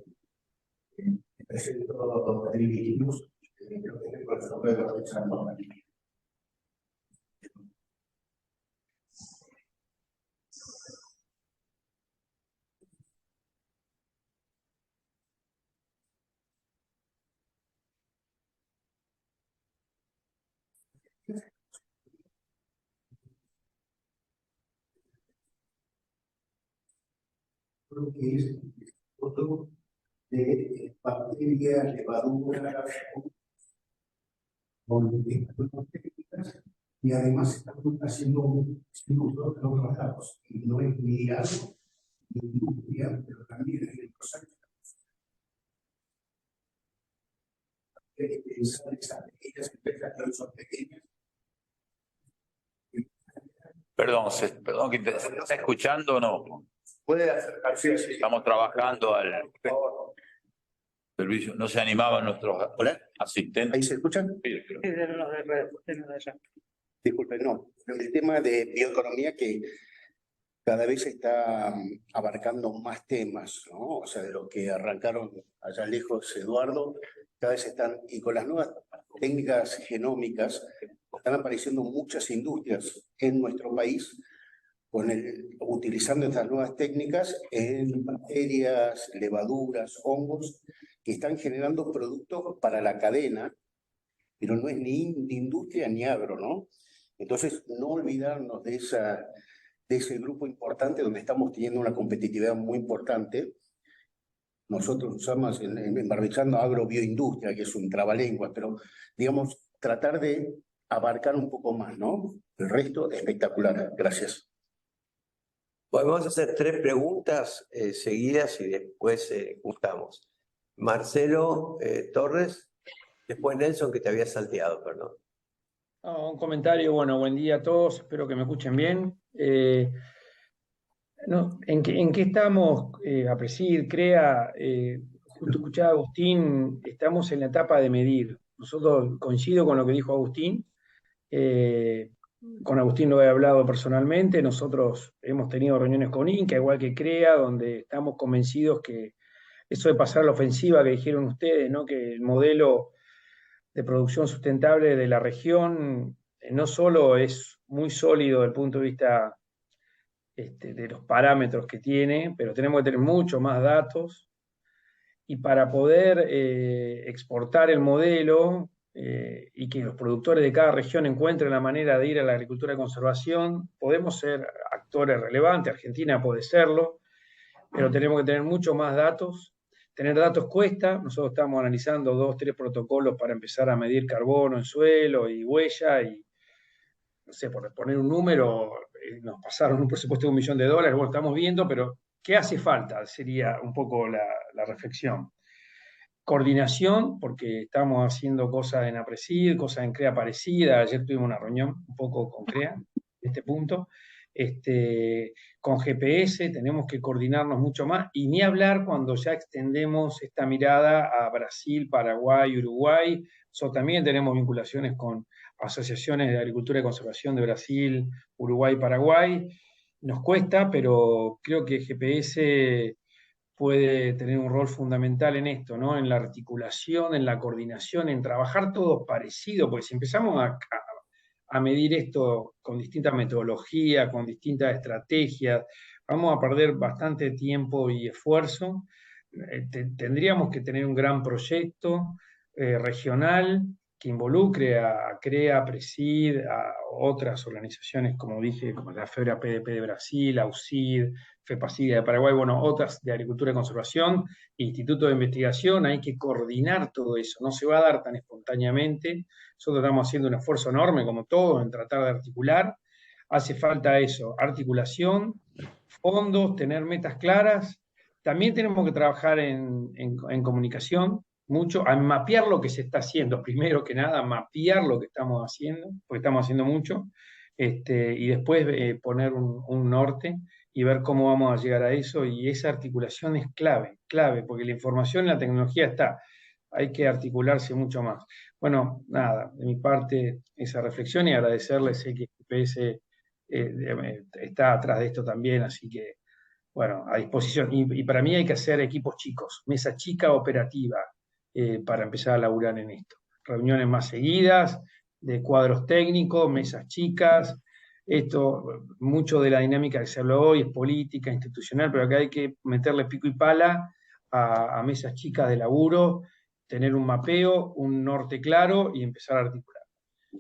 Presento David Luz, creo que es el profesor Pedro Alexandro. Creo que es todo de bacterias, levaduras, con técnicas, y además estamos haciendo un uso de otros datos, y no es ni algo ni industria, pero también es el proceso. Pensar esas pequeñas empresas que hoy son pequeñas. Perdón, que ¿se está escuchando o no? Puede acercarse así. Estamos trabajando al servicio. No se animaban nuestros asistentes. ¿Ahí se escuchan? Sí, creo. Disculpen, no. El tema de bioeconomía que cada vez está abarcando más temas, ¿no? O sea, de lo que arrancaron allá lejos Eduardo, cada vez están, y con las nuevas técnicas genómicas, están apareciendo muchas industrias en nuestro país utilizando estas nuevas técnicas en bacterias, levaduras, hongos, que están generando productos para la cadena, pero no es ni industria ni agro, ¿no? Entonces, no olvidarnos de ese grupo importante donde estamos teniendo una competitividad muy importante. Nosotros usamos en Barbechando agrobioindustria, que es un trabalengua, pero digamos, tratar de abarcar un poco más, ¿no? El resto, espectacular. Gracias. Podemos hacer 3 preguntas seguidas y después juntamos. Marcelo Torres, después Nelson, que te había salteado, perdón. Un comentario, bueno, buen día a todos, espero que me escuchen bien. ¿En qué estamos? APRESID, CREA, justo escuchaba a Agustín, estamos en la etapa de medir. Nosotros coincido con lo que dijo Agustín. Con Agustín lo he hablado personalmente. Nosotros hemos tenido reuniones con INCA, igual que CREA, donde estamos convencidos que eso de pasar a la ofensiva que dijeron ustedes, ¿no? Que el modelo de producción sustentable de la región no solo es muy sólido desde el punto de vista de los parámetros que tiene, pero tenemos que tener mucho más datos, y para poder exportar el modelo y que los productores de cada región encuentren la manera de ir a la agricultura de conservación, podemos ser actores relevantes. Argentina puede serlo, pero tenemos que tener mucho más datos. Tener datos cuesta. Nosotros estamos analizando 2 o 3 protocolos para empezar a medir carbono en suelo y huella, y no sé, por poner un número, nos pasaron un presupuesto de $1 millón. Bueno, estamos viendo, pero ¿qué hace falta? Sería un poco la reflexión. Coordinación, porque estamos haciendo cosas en APRESID, cosas en CREA parecida. Ayer tuvimos una reunión un poco con CREA en este punto. Con GPS tenemos que coordinarnos mucho más, y ni hablar cuando ya extendemos esta mirada a Brasil, Paraguay, Uruguay. También tenemos vinculaciones con asociaciones de agricultura y conservación de Brasil, Uruguay, Paraguay. Nos cuesta, pero creo que GPS puede tener un rol fundamental en esto, ¿no? En la articulación, en la coordinación, en trabajar todos parecidos, porque si empezamos a medir esto con distintas metodologías, con distintas estrategias, vamos a perder bastante tiempo y esfuerzo. Tendríamos que tener un gran proyecto regional que involucre a CREA, APRESID, a otras organizaciones, como dije, como la FEBRA PDP de Brasil, AUCID, FEPACIDA de Paraguay, bueno, otras de agricultura y conservación, instituto de investigación. Hay que coordinar todo eso, no se va a dar tan espontáneamente. Nosotros estamos haciendo un esfuerzo enorme, como todos, en tratar de articular. Hace falta eso, articulación, fondos, tener metas claras. También tenemos que trabajar en comunicación. mucho, a mapear lo que se está haciendo, primero que nada, mapear lo que estamos haciendo, porque estamos haciendo mucho, y después poner un norte y ver cómo vamos a llegar a eso, y esa articulación es clave, clave, porque la información, la tecnología está, hay que articularse mucho más. Bueno, nada, de mi parte, esa reflexión y agradecerles, sé que GPS está atrás de esto también, así que, bueno, a disposición. Y para mí hay que hacer equipos chicos, mesa chica operativa, para empezar a laburar en esto. Reuniones más seguidas, de cuadros técnicos, mesas chicas. Esto, mucho de la dinámica que se habló hoy es política, institucional, pero acá hay que meterle pico y pala a mesas chicas de laburo, tener un mapeo, un norte claro y empezar a articular.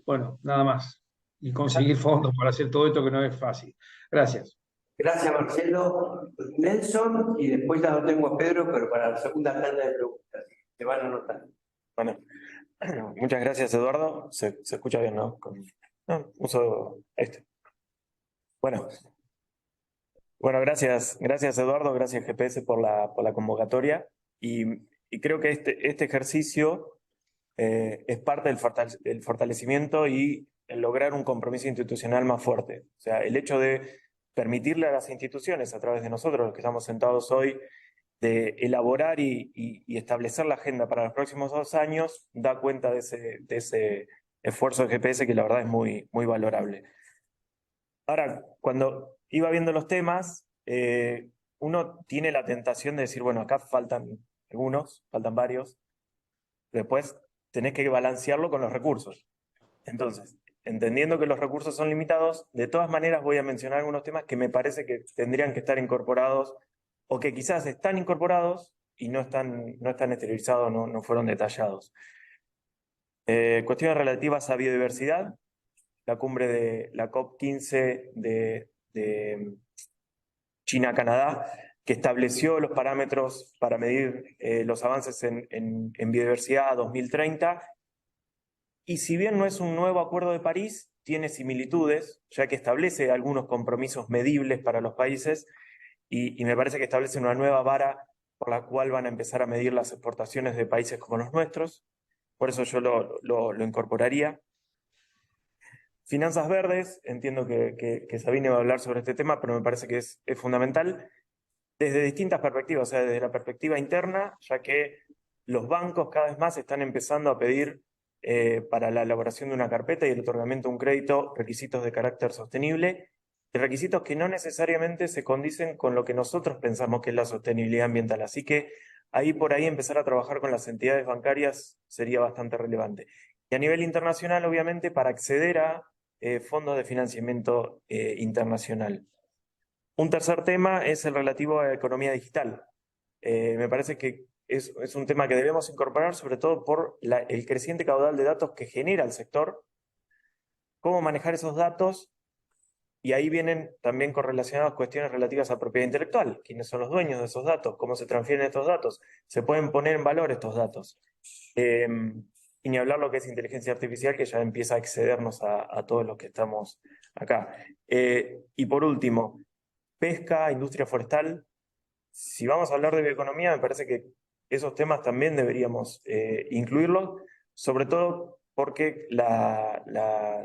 Bueno, nada más. Y conseguir fondos para hacer todo esto que no es fácil. Gracias. Gracias, Marcelo. Nelson, y después ya lo tengo a Pedro, pero para la segunda tanda de preguntas. Se van a anotar. Bueno, muchas gracias, Eduardo. Se escucha bien, ¿no? No, uso este. Bueno, gracias, Eduardo, gracias GPS por la convocatoria. Y creo que este ejercicio es parte del fortalecimiento y el lograr un compromiso institucional más fuerte. O sea, el hecho de permitirle a las instituciones, a través de nosotros, los que estamos sentados hoy, de elaborar y establecer la agenda para los próximos 2 años, da cuenta de ese esfuerzo de GPS que la verdad es muy, muy valorable. Ahora, cuando iba viendo los temas, uno tiene la tentación de decir, bueno, acá faltan algunos, faltan varios, después tenés que balancearlo con los recursos. Entonces, entendiendo que los recursos son limitados, de todas maneras voy a mencionar algunos temas que me parece que tendrían que estar incorporados o que quizás están incorporados y no están exteriorizados, no fueron detallados. Cuestiones relativas a biodiversidad, la cumbre de la COP15 de China-Canadá, que estableció los parámetros para medir los avances en biodiversidad a 2030. Y si bien no es un nuevo Acuerdo de París, tiene similitudes, ya que establece algunos compromisos medibles para los países y me parece que establece una nueva vara por la cual van a empezar a medir las exportaciones de países como los nuestros. Por eso yo lo incorporaría. Finanzas verdes, entiendo que Sabine va a hablar sobre este tema, pero me parece que es fundamental desde distintas perspectivas, o sea, desde la perspectiva interna, ya que los bancos cada vez más están empezando a pedir para la elaboración de una carpeta y el otorgamiento de un crédito requisitos de carácter sostenible, y requisitos que no necesariamente se condicen con lo que nosotros pensamos que es la sostenibilidad ambiental. Así que por ahí empezar a trabajar con las entidades bancarias sería bastante relevante. Y a nivel internacional, obviamente, para acceder a fondos de financiamiento internacional. Un tercer tema es el relativo a la economía digital. Me parece que es un tema que debemos incorporar, sobre todo por el creciente caudal de datos que genera el sector, cómo manejar esos datos, y ahí vienen también correlacionadas cuestiones relativas a propiedad intelectual, quiénes son los dueños de esos datos, cómo se transfieren estos datos, se pueden poner en valor estos datos. Y ni hablar lo que es inteligencia artificial, que ya empieza a excedernos a todos los que estamos acá. Y por último, pesca, industria forestal. Si vamos a hablar de bioeconomía, me parece que esos temas también deberíamos incluirlos, sobre todo porque la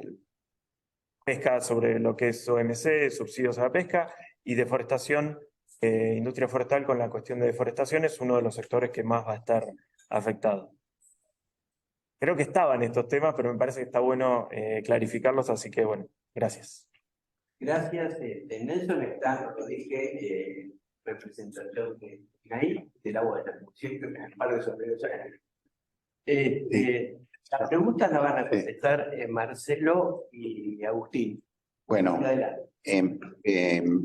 pesca sobre lo que es OMC, subsidios a la pesca, y deforestación, industria forestal con la cuestión de deforestación es uno de los sectores que más va a estar afectado. Creo que estaban estos temas, pero me parece que está bueno clarificarlos, así que bueno, gracias. Gracias. Nelson está, lo dije, representación de ahí, del agua de la función, que es parte de esos las preguntas las van a contestar Marcelo y Agustín. Bueno,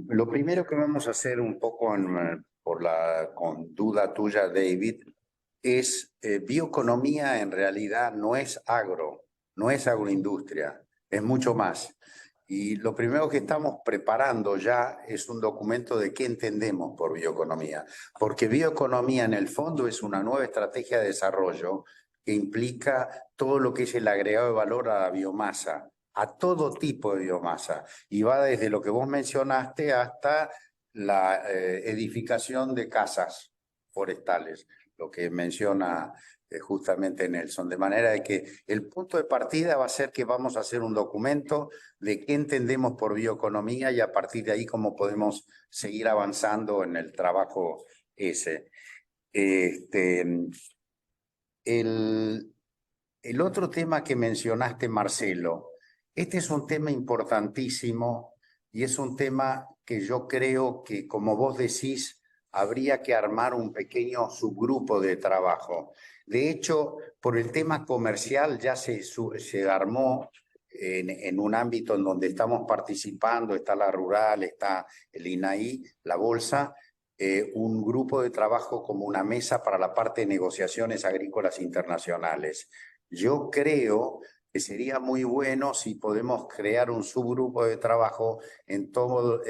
lo primero que vamos a hacer un poco con duda tuya, David, es bioeconomía en realidad no es agroindustria, es mucho más. Y lo primero que estamos preparando ya es un documento de qué entendemos por bioeconomía, porque bioeconomía en el fondo es una nueva estrategia de desarrollo que implica todo lo que es el agregado de valor a la biomasa, a todo tipo de biomasa, y va desde lo que vos mencionaste hasta la edificación de casas forestales. lo que menciona justamente Nelson, de manera de que el punto de partida va a ser que vamos a hacer un documento de qué entendemos por bioeconomía y a partir de ahí cómo podemos seguir avanzando en el trabajo ese. El otro tema que mencionaste, Marcelo, este es un tema importantísimo y es un tema que yo creo que, como vos decís, habría que armar un pequeño subgrupo de trabajo. De hecho, por el tema comercial ya se armó en un ámbito en donde estamos participando, está la Rural, está el INAI, la Bolsa, un grupo de trabajo como una mesa para la parte de negociaciones agrícolas internacionales. Yo creo que sería muy bueno si podemos crear un subgrupo de trabajo en todos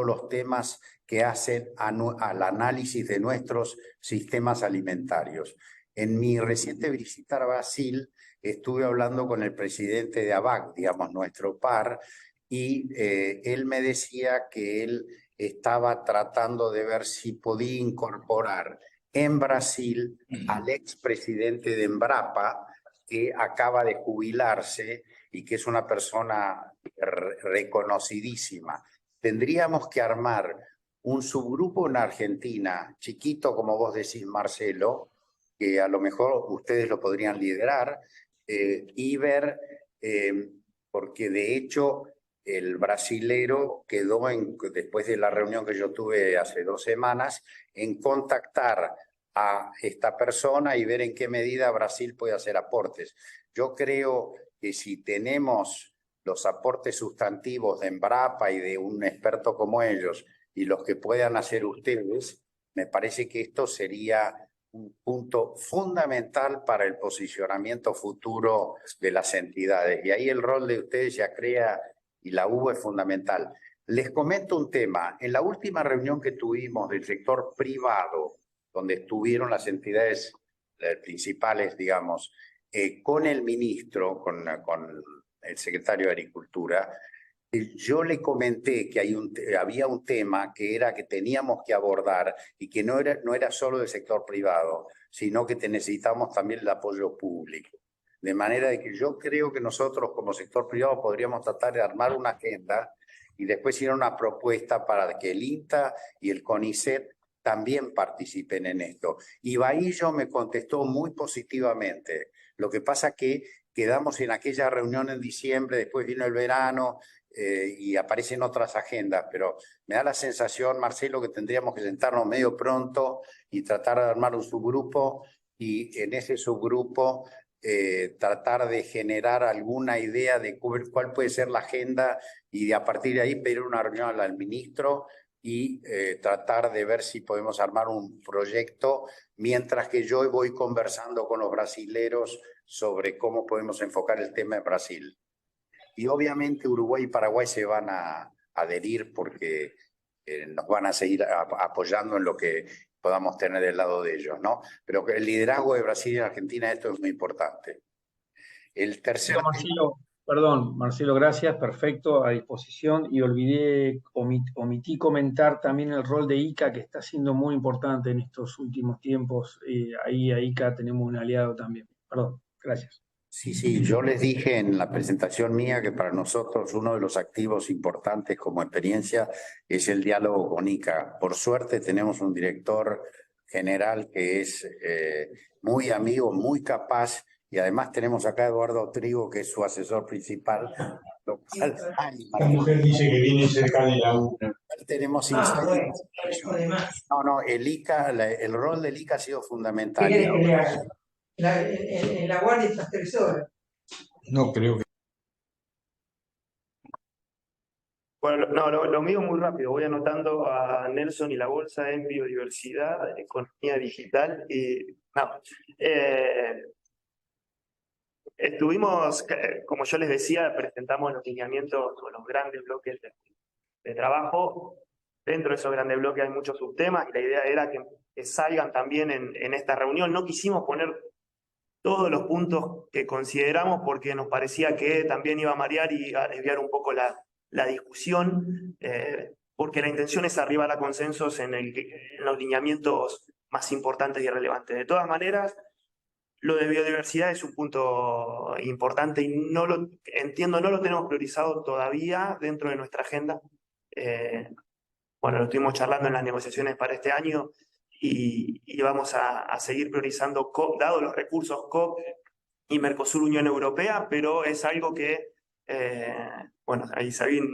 los temas que hacen al análisis de nuestros sistemas alimentarios. En mi reciente visita a Brasil, estuve hablando con el presidente de ABAC, digamos, nuestro par, y él me decía que él estaba tratando de ver si podía incorporar en Brasil al expresidente de Embrapa, que acaba de jubilarse y que es una persona reconocidísima. Tendríamos que armar un subgrupo en Argentina, chiquito como vos decís, Marcelo, que a lo mejor ustedes lo podrían liderar, y ver, porque de hecho el brasilero quedó, después de la reunión que yo tuve hace 2 semanas, en contactar a esta persona y ver en qué medida Brasil puede hacer aportes. Yo creo que si tenemos los aportes sustantivos de Embrapa y de un experto como ellos y los que puedan hacer ustedes, me parece que esto sería un punto fundamental para el posicionamiento futuro de las entidades. Y ahí el rol de ustedes ya crea, y la U es fundamental. Les comento un tema. En la última reunión que tuvimos del sector privado, donde estuvieron las entidades principales, digamos, con el ministro, con el secretario de Agricultura, yo le comenté que había un tema que era que teníamos que abordar y que no era solo del sector privado, sino que necesitamos también el apoyo público. De manera de que yo creo que nosotros como sector privado podríamos tratar de armar una agenda y después ir a una propuesta para que el INTA y el CONICET también participen en esto. Y Bahillo me contestó muy positivamente. Lo que pasa que quedamos en aquella reunión en diciembre, después vino el verano y aparecen otras agendas, pero me da la sensación, Marcelo, que tendríamos que sentarnos medio pronto y tratar de armar un subgrupo y en ese subgrupo tratar de generar alguna idea de cuál puede ser la agenda y a partir de ahí pedir una reunión al ministro y tratar de ver si podemos armar un proyecto mientras que yo voy conversando con los brasileros sobre cómo podemos enfocar el tema en Brasil. Y obviamente Uruguay y Paraguay se van a adherir porque nos van a seguir apoyando en lo que podamos tener del lado de ellos, ¿no? Pero el liderazgo de Brasil y Argentina, esto es muy importante. El tercer Marcelo, gracias, perfecto, a disposición. Y omití comentar también el rol de ICA, que está siendo muy importante en estos últimos tiempos. Ahí a ICA tenemos un aliado también. Perdón, gracias. Sí, yo les dije en la presentación mía que para nosotros uno de los activos importantes como experiencia es el diálogo con ICA. Por suerte tenemos un director general que es muy amigo, muy capaz, y además tenemos acá a Eduardo Trigo, que es su asesor principal. Lo cual, La mujer dice que viene cerca de la una. tenemos No, el ICA, el rol del ICA ha sido fundamental. ¿Qué quiere que le haga? En la guardia estas 3 horas. No creo que. Bueno, no, lo mío muy rápido. Voy anotando a Nelson y la bolsa en biodiversidad, en economía digital. Estuvimos, como yo les decía, presentamos los lineamientos o los grandes bloques de trabajo. Dentro de esos grandes bloques hay muchos subtemas y la idea era que salgan también en esta reunión. No quisimos poner todos los puntos que consideramos porque nos parecía que también iba a marear y a desviar un poco la discusión, porque la intención es arribar a consensos en los lineamientos más importantes y relevantes. De todas maneras, lo de biodiversidad es un punto importante y no lo tenemos priorizado todavía dentro de nuestra agenda. Bueno, lo estuvimos charlando en las negociaciones para este año y vamos a seguir priorizando COP, dado los recursos COP y Mercosur Unión Europea, pero es algo que, bueno, ahí Sabine,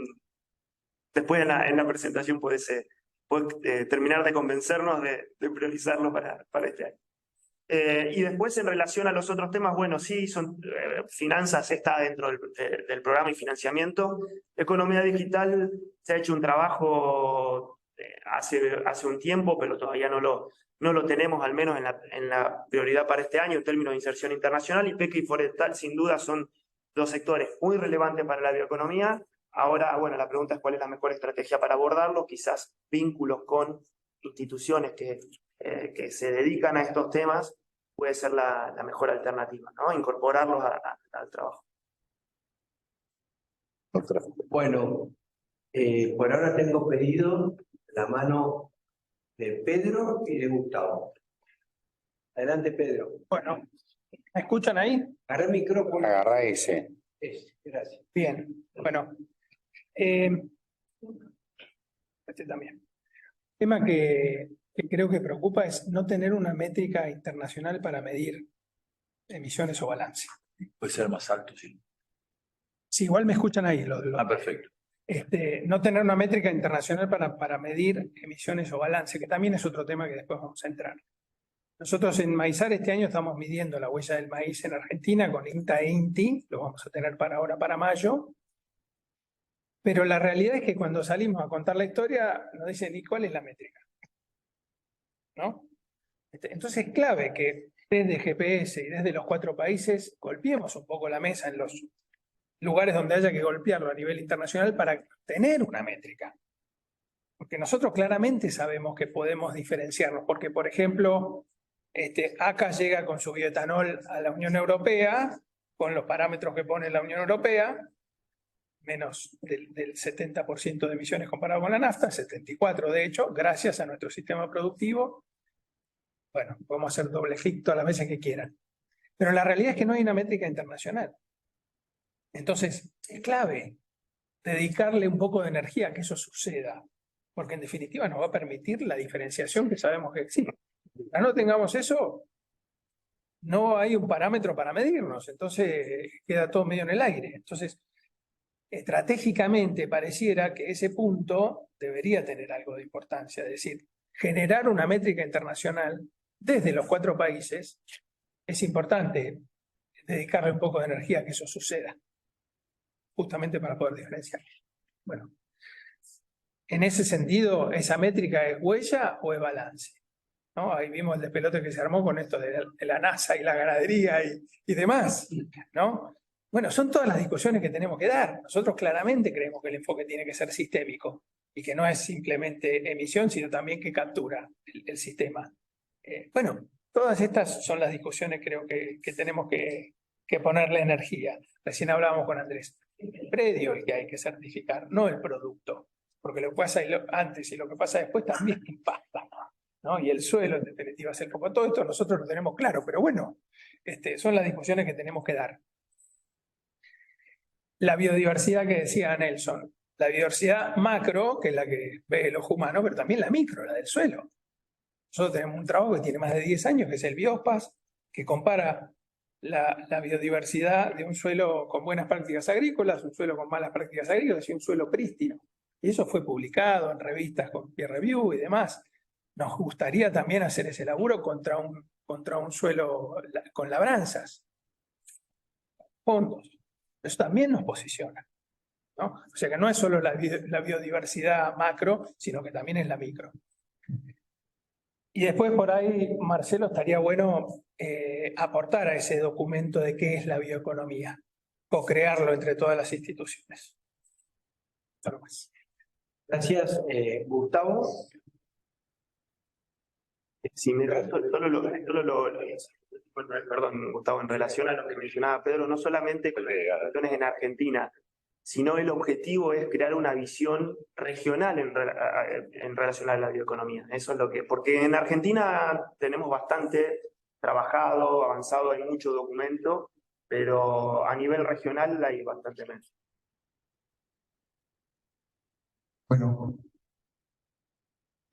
después en la presentación puede terminar de convencernos de priorizarlo para este año. Y después en relación a los otros temas, bueno, sí, finanzas está dentro del programa y financiamiento. Economía digital se ha hecho un trabajo hace un tiempo, pero todavía no lo tenemos, al menos en la prioridad para este año en términos de inserción internacional, y pesca y forestal sin duda son dos sectores muy relevantes para la bioeconomía. Ahora, bueno, la pregunta es cuál es la mejor estrategia para abordarlo, quizás vínculos con instituciones que se dedican a estos temas puede ser la mejor alternativa, ¿no? Incorporarlos al trabajo. Bueno, por ahora tengo pedido la mano de Pedro y de Gustavo. Adelante, Pedro. Bueno, ¿me escuchan ahí? Agarra el micrófono. Agarra ese. Gracias. Bien, bueno. Este también. El tema que creo que preocupa es no tener una métrica internacional para medir emisiones o balance. Puede ser más alto, sí. Sí, igual me escuchan ahí. Perfecto. No tener una métrica internacional para medir emisiones o balance, que también es otro tema que después vamos a entrar. Nosotros en Maizar este año estamos midiendo la huella del maíz en Argentina con INTA e INTI, lo vamos a tener para mayo. Pero la realidad es que cuando salimos a contar la historia nos dicen, ¿y cuál es la métrica? ¿No? Entonces es clave que desde GPS y desde los 4 países golpeemos un poco la mesa en los lugares donde haya que golpearlo a nivel internacional para tener una métrica. Porque nosotros claramente sabemos que podemos diferenciarnos, porque por ejemplo, ACA llega con su bioetanol a la Unión Europea, con los parámetros que pone la Unión Europea, menos del 70% de emisiones comparado con la nafta, 74% de hecho, gracias a nuestro sistema productivo. Bueno, podemos hacer doble clic todas las veces que quieran. Pero la realidad es que no hay una métrica internacional. Entonces, es clave dedicarle un poco de energía a que eso suceda, porque en definitiva nos va a permitir la diferenciación que sabemos que existe. Mientras no tengamos eso, no hay un parámetro para medirnos, entonces queda todo medio en el aire. Entonces, estratégicamente pareciera que ese punto debería tener algo de importancia, es decir, generar una métrica internacional desde los 4 países. Es importante dedicarle un poco de energía a que eso suceda, justamente para poder diferenciar. Bueno, en ese sentido, ¿esa métrica es huella o es balance? ¿No? Ahí vimos el despelote que se armó con esto de la NASA y la ganadería y demás, ¿no? Bueno, son todas las discusiones que tenemos que dar. Nosotros claramente creemos que el enfoque tiene que ser sistémico y que no es simplemente emisión, sino también que captura el sistema. Bueno, todas estas son las discusiones creo que tenemos que ponerle energía. Recién hablábamos con Andrés. El predio el que hay que certificar, no el producto. Porque lo que pasa antes y lo que pasa después también impacta, ¿no? Y el suelo, en definitiva, es el foco. Todo esto nosotros lo tenemos claro, pero bueno, son las discusiones que tenemos que dar. La biodiversidad que decía Nelson, la biodiversidad macro, que es la que ve el ojo humano, pero también la micro, la del suelo. Nosotros tenemos un trabajo que tiene más de 10 años, que es el Biospas, que compara la biodiversidad de un suelo con buenas prácticas agrícolas, un suelo con malas prácticas agrícolas y un suelo prístino. Y eso fue publicado en revistas con peer review y demás. Nos gustaría también hacer ese laburo contra un suelo con labranzas, fondos. Eso también nos posiciona, ¿no? O sea que no es solo la biodiversidad macro, sino que también es la micro. Y después por ahí, Marcelo, estaría bueno aportar a ese documento de qué es la bioeconomía, co-crearlo entre todas las instituciones. Solo más. Gracias, Gustavo. Sí, mira, perdón, Gustavo, en relación a lo que mencionaba Pedro, no solamente con las cuestiones en Argentina, sino el objetivo es crear una visión regional en relación a la bioeconomía. Eso es lo que, porque en Argentina tenemos bastante trabajado, avanzado, hay mucho documento, pero a nivel regional hay bastante menos. Bueno,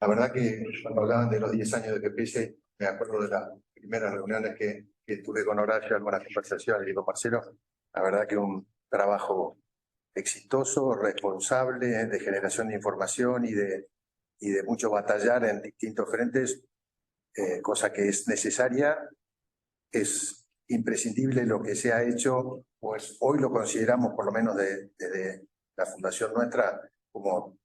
la verdad que cuando hablaban de los 10 años de GPS, me acuerdo de las primeras reuniones que tuve con Horacio, algunas conversaciones y con Marcelo. La verdad que un trabajo exitoso, responsable, de generación de información y de mucho batallar en distintos frentes, cosa que es necesaria, es imprescindible lo que se ha hecho, pues hoy lo consideramos, por lo menos desde la fundación nuestra, como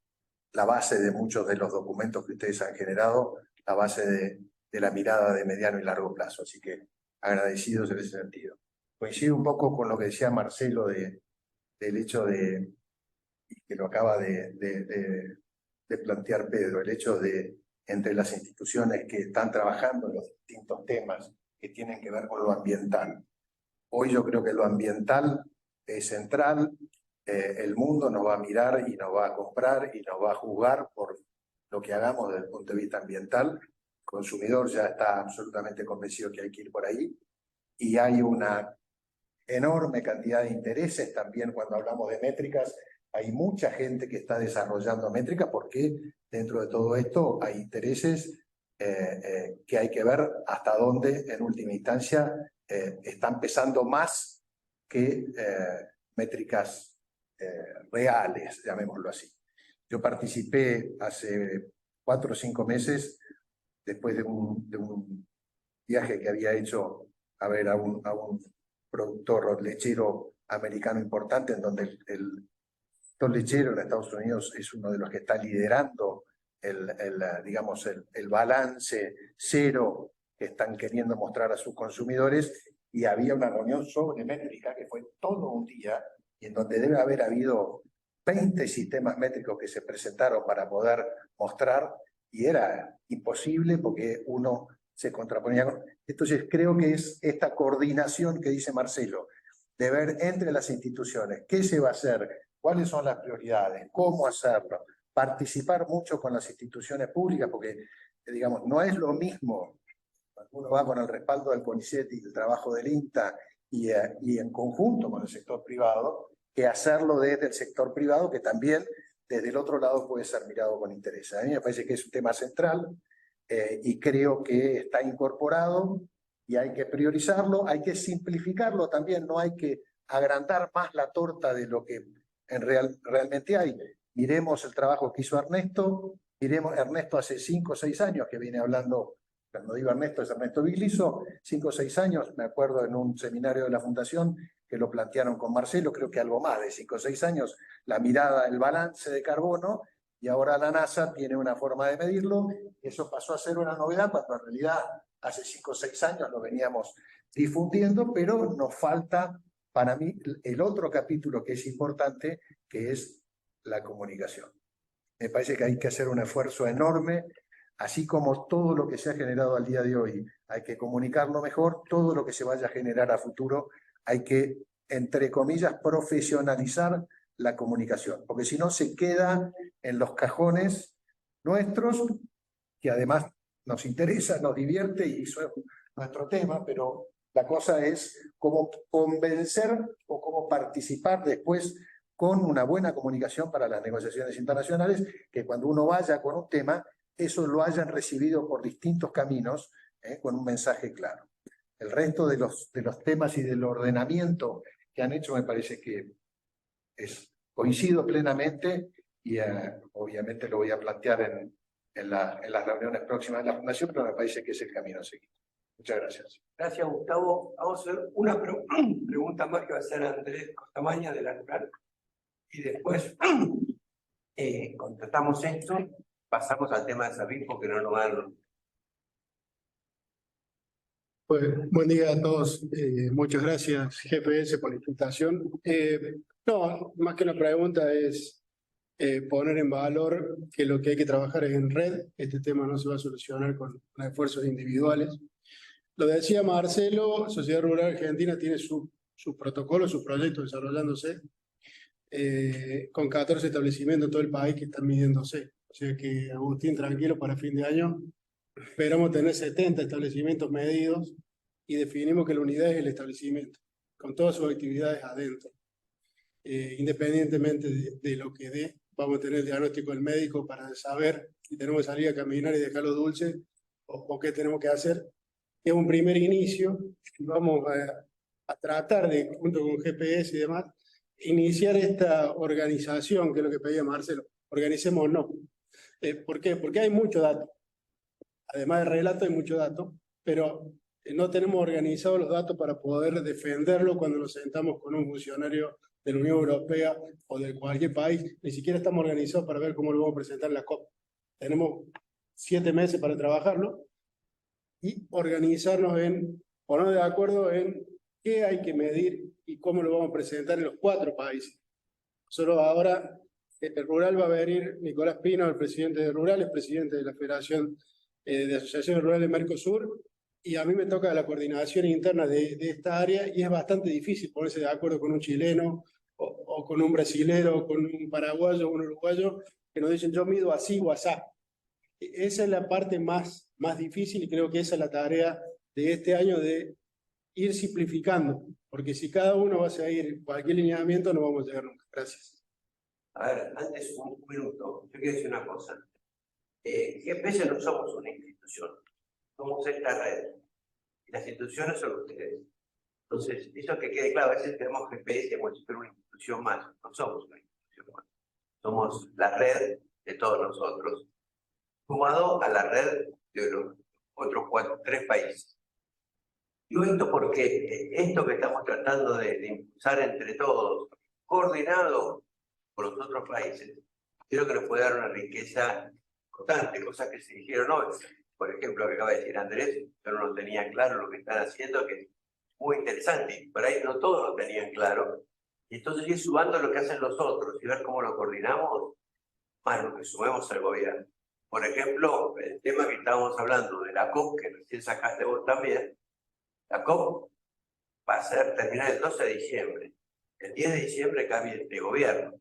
la base de muchos de los documentos que ustedes han generado, la base de la mirada de mediano y largo plazo. Así que agradecidos en ese sentido. Coincido un poco con lo que decía Marcelo del hecho de, que lo acaba de plantear Pedro, el hecho de entre las instituciones que están trabajando en los distintos temas que tienen que ver con lo ambiental. Hoy yo creo que lo ambiental es central. El mundo nos va a mirar y nos va a comprar y nos va a juzgar por lo que hagamos desde el punto de vista ambiental. El consumidor ya está absolutamente convencido que hay que ir por ahí. Y hay una enorme cantidad de intereses también cuando hablamos de métricas. Hay mucha gente que está desarrollando métricas porque dentro de todo esto hay intereses que hay que ver hasta dónde en última instancia están pesando más que métricas reales, llamémoslo así. Yo participé hace 4 o 5 meses, después de un viaje que había hecho a ver a un productor lechero americano importante, en donde el sector lechero en Estados Unidos es uno de los que está liderando digamos, el balance cero que están queriendo mostrar a sus consumidores, y había una reunión sobre métrica que fue todo un día, y en donde debe haber habido 20 sistemas métricos que se presentaron para poder mostrar, y era imposible porque uno se contraponía. Entonces creo que es esta coordinación que dice Marcelo, de ver entre las instituciones qué se va a hacer, cuáles son las prioridades, cómo hacerlo, participar mucho con las instituciones públicas, porque digamos, no es lo mismo cuando uno va con el respaldo del CONICET y el trabajo del INTA y en conjunto con el sector privado, que hacerlo desde el sector privado, que también desde el otro lado puede ser mirado con interés. A mí me parece que es un tema central y creo que está incorporado y hay que priorizarlo, hay que simplificarlo también, no hay que agrandar más la torta de lo que realmente hay. Miremos el trabajo que hizo Ernesto, Ernesto hace 5 o 6 años que viene hablando, cuando digo Ernesto es Ernesto Vigliso, 5 o 6 años, me acuerdo en un seminario de la Fundación que lo plantearon con Marcelo, creo que algo más de 5 o 6 años, la mirada, el balance de carbono, y ahora la NASA tiene una forma de medirlo. Eso pasó a ser una novedad cuando en realidad hace 5 o 6 años lo veníamos difundiendo, pero nos falta para mí el otro capítulo que es importante, que es la comunicación. Me parece que hay que hacer un esfuerzo enorme, así como todo lo que se ha generado al día de hoy, hay que comunicarlo mejor, todo lo que se vaya a generar a futuro, hay que, entre comillas, profesionalizar la comunicación, porque si no se queda en los cajones nuestros, que además nos interesa, nos divierte y eso es nuestro tema, pero la cosa es cómo convencer o cómo participar después con una buena comunicación para las negociaciones internacionales, que cuando uno vaya con un tema, eso lo hayan recibido por distintos caminos, con un mensaje claro. El resto de los temas y del ordenamiento que han hecho me parece que coincido plenamente y obviamente lo voy a plantear en las reuniones próximas de la Fundación, pero me parece que es el camino a seguir. Muchas gracias. Gracias, Gustavo. Vamos a hacer una pregunta más que va a hacer Andrés Costamaña de la Rural. Y después contratamos esto, pasamos al tema de Sabin porque no nos van. Pues, buen día a todos. Muchas gracias, GPS, por la invitación. No, más que una pregunta es poner en valor que lo que hay que trabajar es en red. Este tema no se va a solucionar con esfuerzos individuales. Lo decía Marcelo, Sociedad Rural Argentina tiene sus protocolos, sus proyectos desarrollándose. con 14 establecimientos en todo el país que están midiéndose. O sea que, Agustín, tranquilo, para fin de año esperamos tener 70 establecimientos medidos y definimos que la unidad es el establecimiento, con todas sus actividades adentro. Independientemente de lo que dé, vamos a tener el diagnóstico del médico para saber si tenemos que salir a caminar y dejarlo dulce o qué tenemos que hacer. Es un primer inicio y vamos a tratar de, junto con GPS y demás, iniciar esta organización, que es lo que pedía Marcelo. Organicémonos. ¿Por qué? Porque hay mucho dato. Además de relato, hay mucho dato, pero no tenemos organizados los datos para poder defenderlo cuando nos sentamos con un funcionario de la Unión Europea o de cualquier país. Ni siquiera estamos organizados para ver cómo lo vamos a presentar en la COP. Tenemos 7 meses para trabajarlo y organizarnos en, ponernos de acuerdo en qué hay que medir y cómo lo vamos a presentar en los 4 países. Nosotros ahora, el Rural va a venir Nicolás Pino, el presidente de Rural, es presidente de la Federación de Asociaciones Rurales de Mercosur, y a mí me toca la coordinación interna de esta área y es bastante difícil ponerse de acuerdo con un chileno o con un brasilero, o con un paraguayo o un uruguayo que nos dicen yo mido así o asá. Esa es la parte más difícil y creo que esa es la tarea de este año, de ir simplificando, porque si cada uno va a seguir cualquier lineamiento no vamos a llegar nunca. Gracias. A ver, antes un minuto, yo quiero decir una cosa. GPS no somos una institución, somos esta red. Y las instituciones son ustedes. Entonces, eso que quede claro, a veces tenemos GPS como si fuera una institución más. No somos una institución más. Somos la red de todos nosotros, sumado a la red de los otros 3 países. Digo esto porque esto que estamos tratando de impulsar entre todos, coordinado por los otros países, creo que nos puede dar una riqueza importante, cosas que se dijeron hoy. Por ejemplo, lo que acaba de decir Andrés, yo no lo tenía claro lo que están haciendo, que es muy interesante. Por ahí no todos lo tenían claro. Y entonces ir sumando lo que hacen los otros y ver cómo lo coordinamos, más lo que sumemos al gobierno. Por ejemplo, el tema que estábamos hablando de la COP, que recién sacaste vos también, la COP va a ser terminada el 12 de diciembre. El 10 de diciembre cambia de gobierno.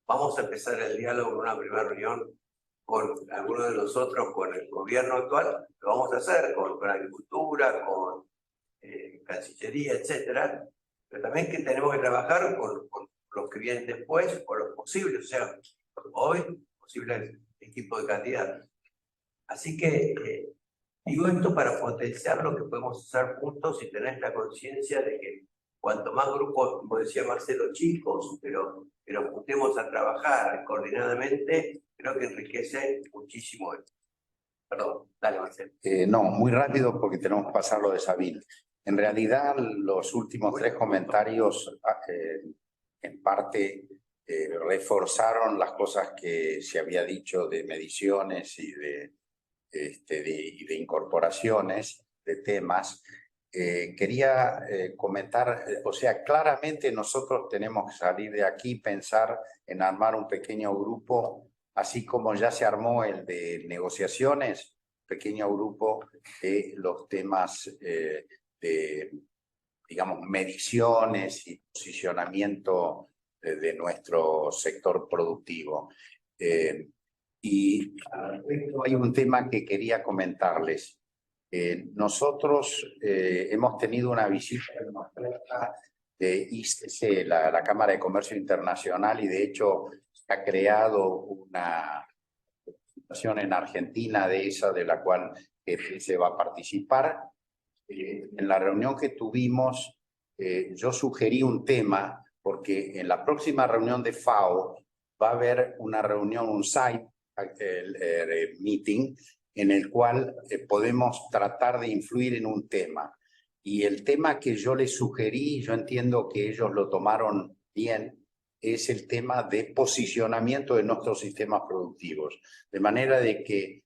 Vamos a empezar el diálogo en una primera reunión con algunos de nosotros, con el gobierno actual. Lo vamos a hacer con agricultura, con Cancillería, etcétera. Pero también que tenemos que trabajar con los que vienen después, con los posibles, o sea, hoy, posibles equipos de candidatos. Así que digo esto para potenciar lo que podemos hacer juntos y tener la conciencia de que cuanto más grupos, como decía Marcelo, chicos, pero que nos juntemos a trabajar coordinadamente, creo que enriquece muchísimo esto. Perdón, dale, Marcelo. No, muy rápido porque tenemos que pasar lo de Sabine. En realidad, los últimos 3 comentarios en parte reforzaron las cosas que se había dicho de mediciones y de incorporaciones de temas. Quería comentar, o sea, claramente nosotros tenemos que salir de aquí, pensar en armar un pequeño grupo, así como ya se armó el de negociaciones, pequeño grupo de los temas de, digamos, mediciones y posicionamiento de nuestro sector productivo. Y hay un tema que quería comentarles. Nosotros hemos tenido una visita de ICC, la Cámara de Comercio Internacional, y de hecho se ha creado una situación en Argentina de esa, de la cual se va a participar. En la reunión que tuvimos, yo sugerí un tema, porque en la próxima reunión de FAO va a haber una reunión, un site meeting, en el cual podemos tratar de influir en un tema. Y el tema que yo les sugerí, yo entiendo que ellos lo tomaron bien, es el tema de posicionamiento de nuestros sistemas productivos. De manera de que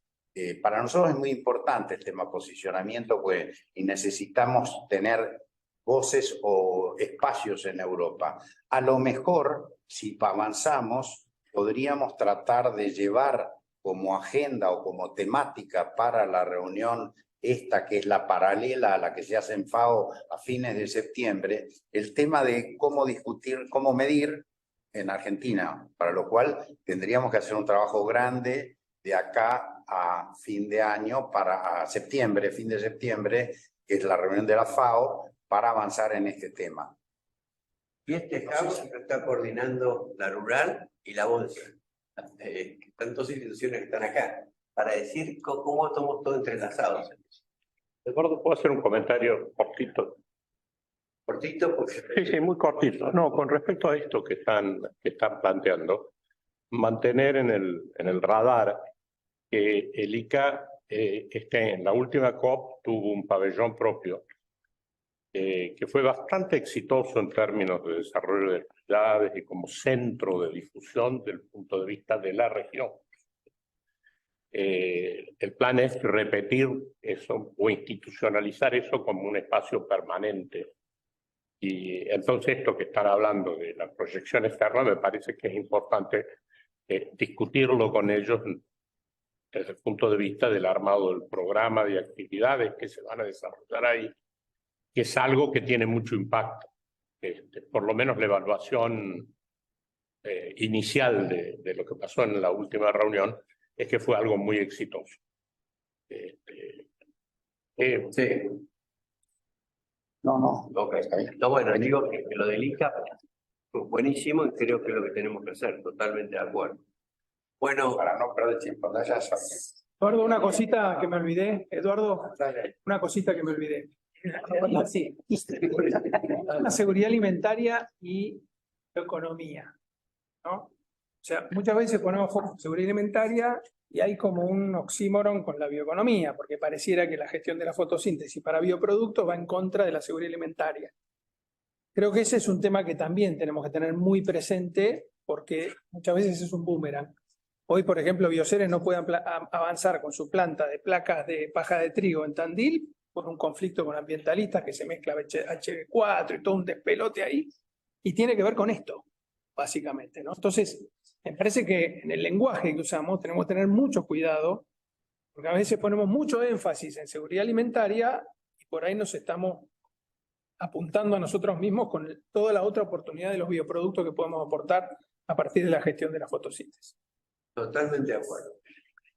para nosotros es muy importante el tema posicionamiento, pues, y necesitamos tener voces o espacios en Europa. A lo mejor, si avanzamos, podríamos tratar de llevar como agenda o como temática para la reunión esta, que es la paralela a la que se hace en FAO a fines de septiembre, el tema de cómo discutir, cómo medir en Argentina, para lo cual tendríamos que hacer un trabajo grande de acá a fin de año, a septiembre, fin de septiembre, que es la reunión de la FAO, para avanzar en este tema. Y este hub lo está coordinando la Rural y la Bolsa. Están dos instituciones que están acá, para decir cómo estamos todos entrelazados. Eduardo, ¿puedo hacer un comentario cortito? Cortito, porque... Sí, muy cortito. No, con respecto a esto que están planteando, mantener en el radar que el ICA en la última COP tuvo un pabellón propio que fue bastante exitoso en términos de desarrollo de ciudades y como centro de difusión del punto de vista de la región. El plan es repetir eso o institucionalizar eso como un espacio permanente. Y entonces esto que están hablando de la proyección externa me parece que es importante discutirlo con ellos desde el punto de vista del armado del programa de actividades que se van a desarrollar ahí, que es algo que tiene mucho impacto. Por lo menos la evaluación inicial de lo que pasó en la última reunión es que fue algo muy exitoso. Sí. No, Okay. No, bueno, digo que lo del ICA fue buenísimo y creo que es lo que tenemos que hacer, totalmente de acuerdo. Bueno, para no perder tiempo, ya Eduardo, una cosita que me olvidé. Eduardo, una cosita que me olvidé. Sí. La seguridad alimentaria y economía, ¿no? O sea, muchas veces ponemos foco en seguridad alimentaria y hay como un oxímoron con la bioeconomía, porque pareciera que la gestión de la fotosíntesis para bioproductos va en contra de la seguridad alimentaria. Creo que ese es un tema que también tenemos que tener muy presente, porque muchas veces es un boomerang. Hoy, por ejemplo, Bioceres no puede avanzar con su planta de placas de paja de trigo en Tandil por un conflicto con ambientalistas que se mezcla HB4 y todo un despelote ahí, y tiene que ver con esto, básicamente, ¿no? Entonces, me parece que en el lenguaje que usamos tenemos que tener mucho cuidado, porque a veces ponemos mucho énfasis en seguridad alimentaria y por ahí nos estamos apuntando a nosotros mismos con toda la otra oportunidad de los bioproductos que podemos aportar a partir de la gestión de la fotosíntesis. totalmente de acuerdo.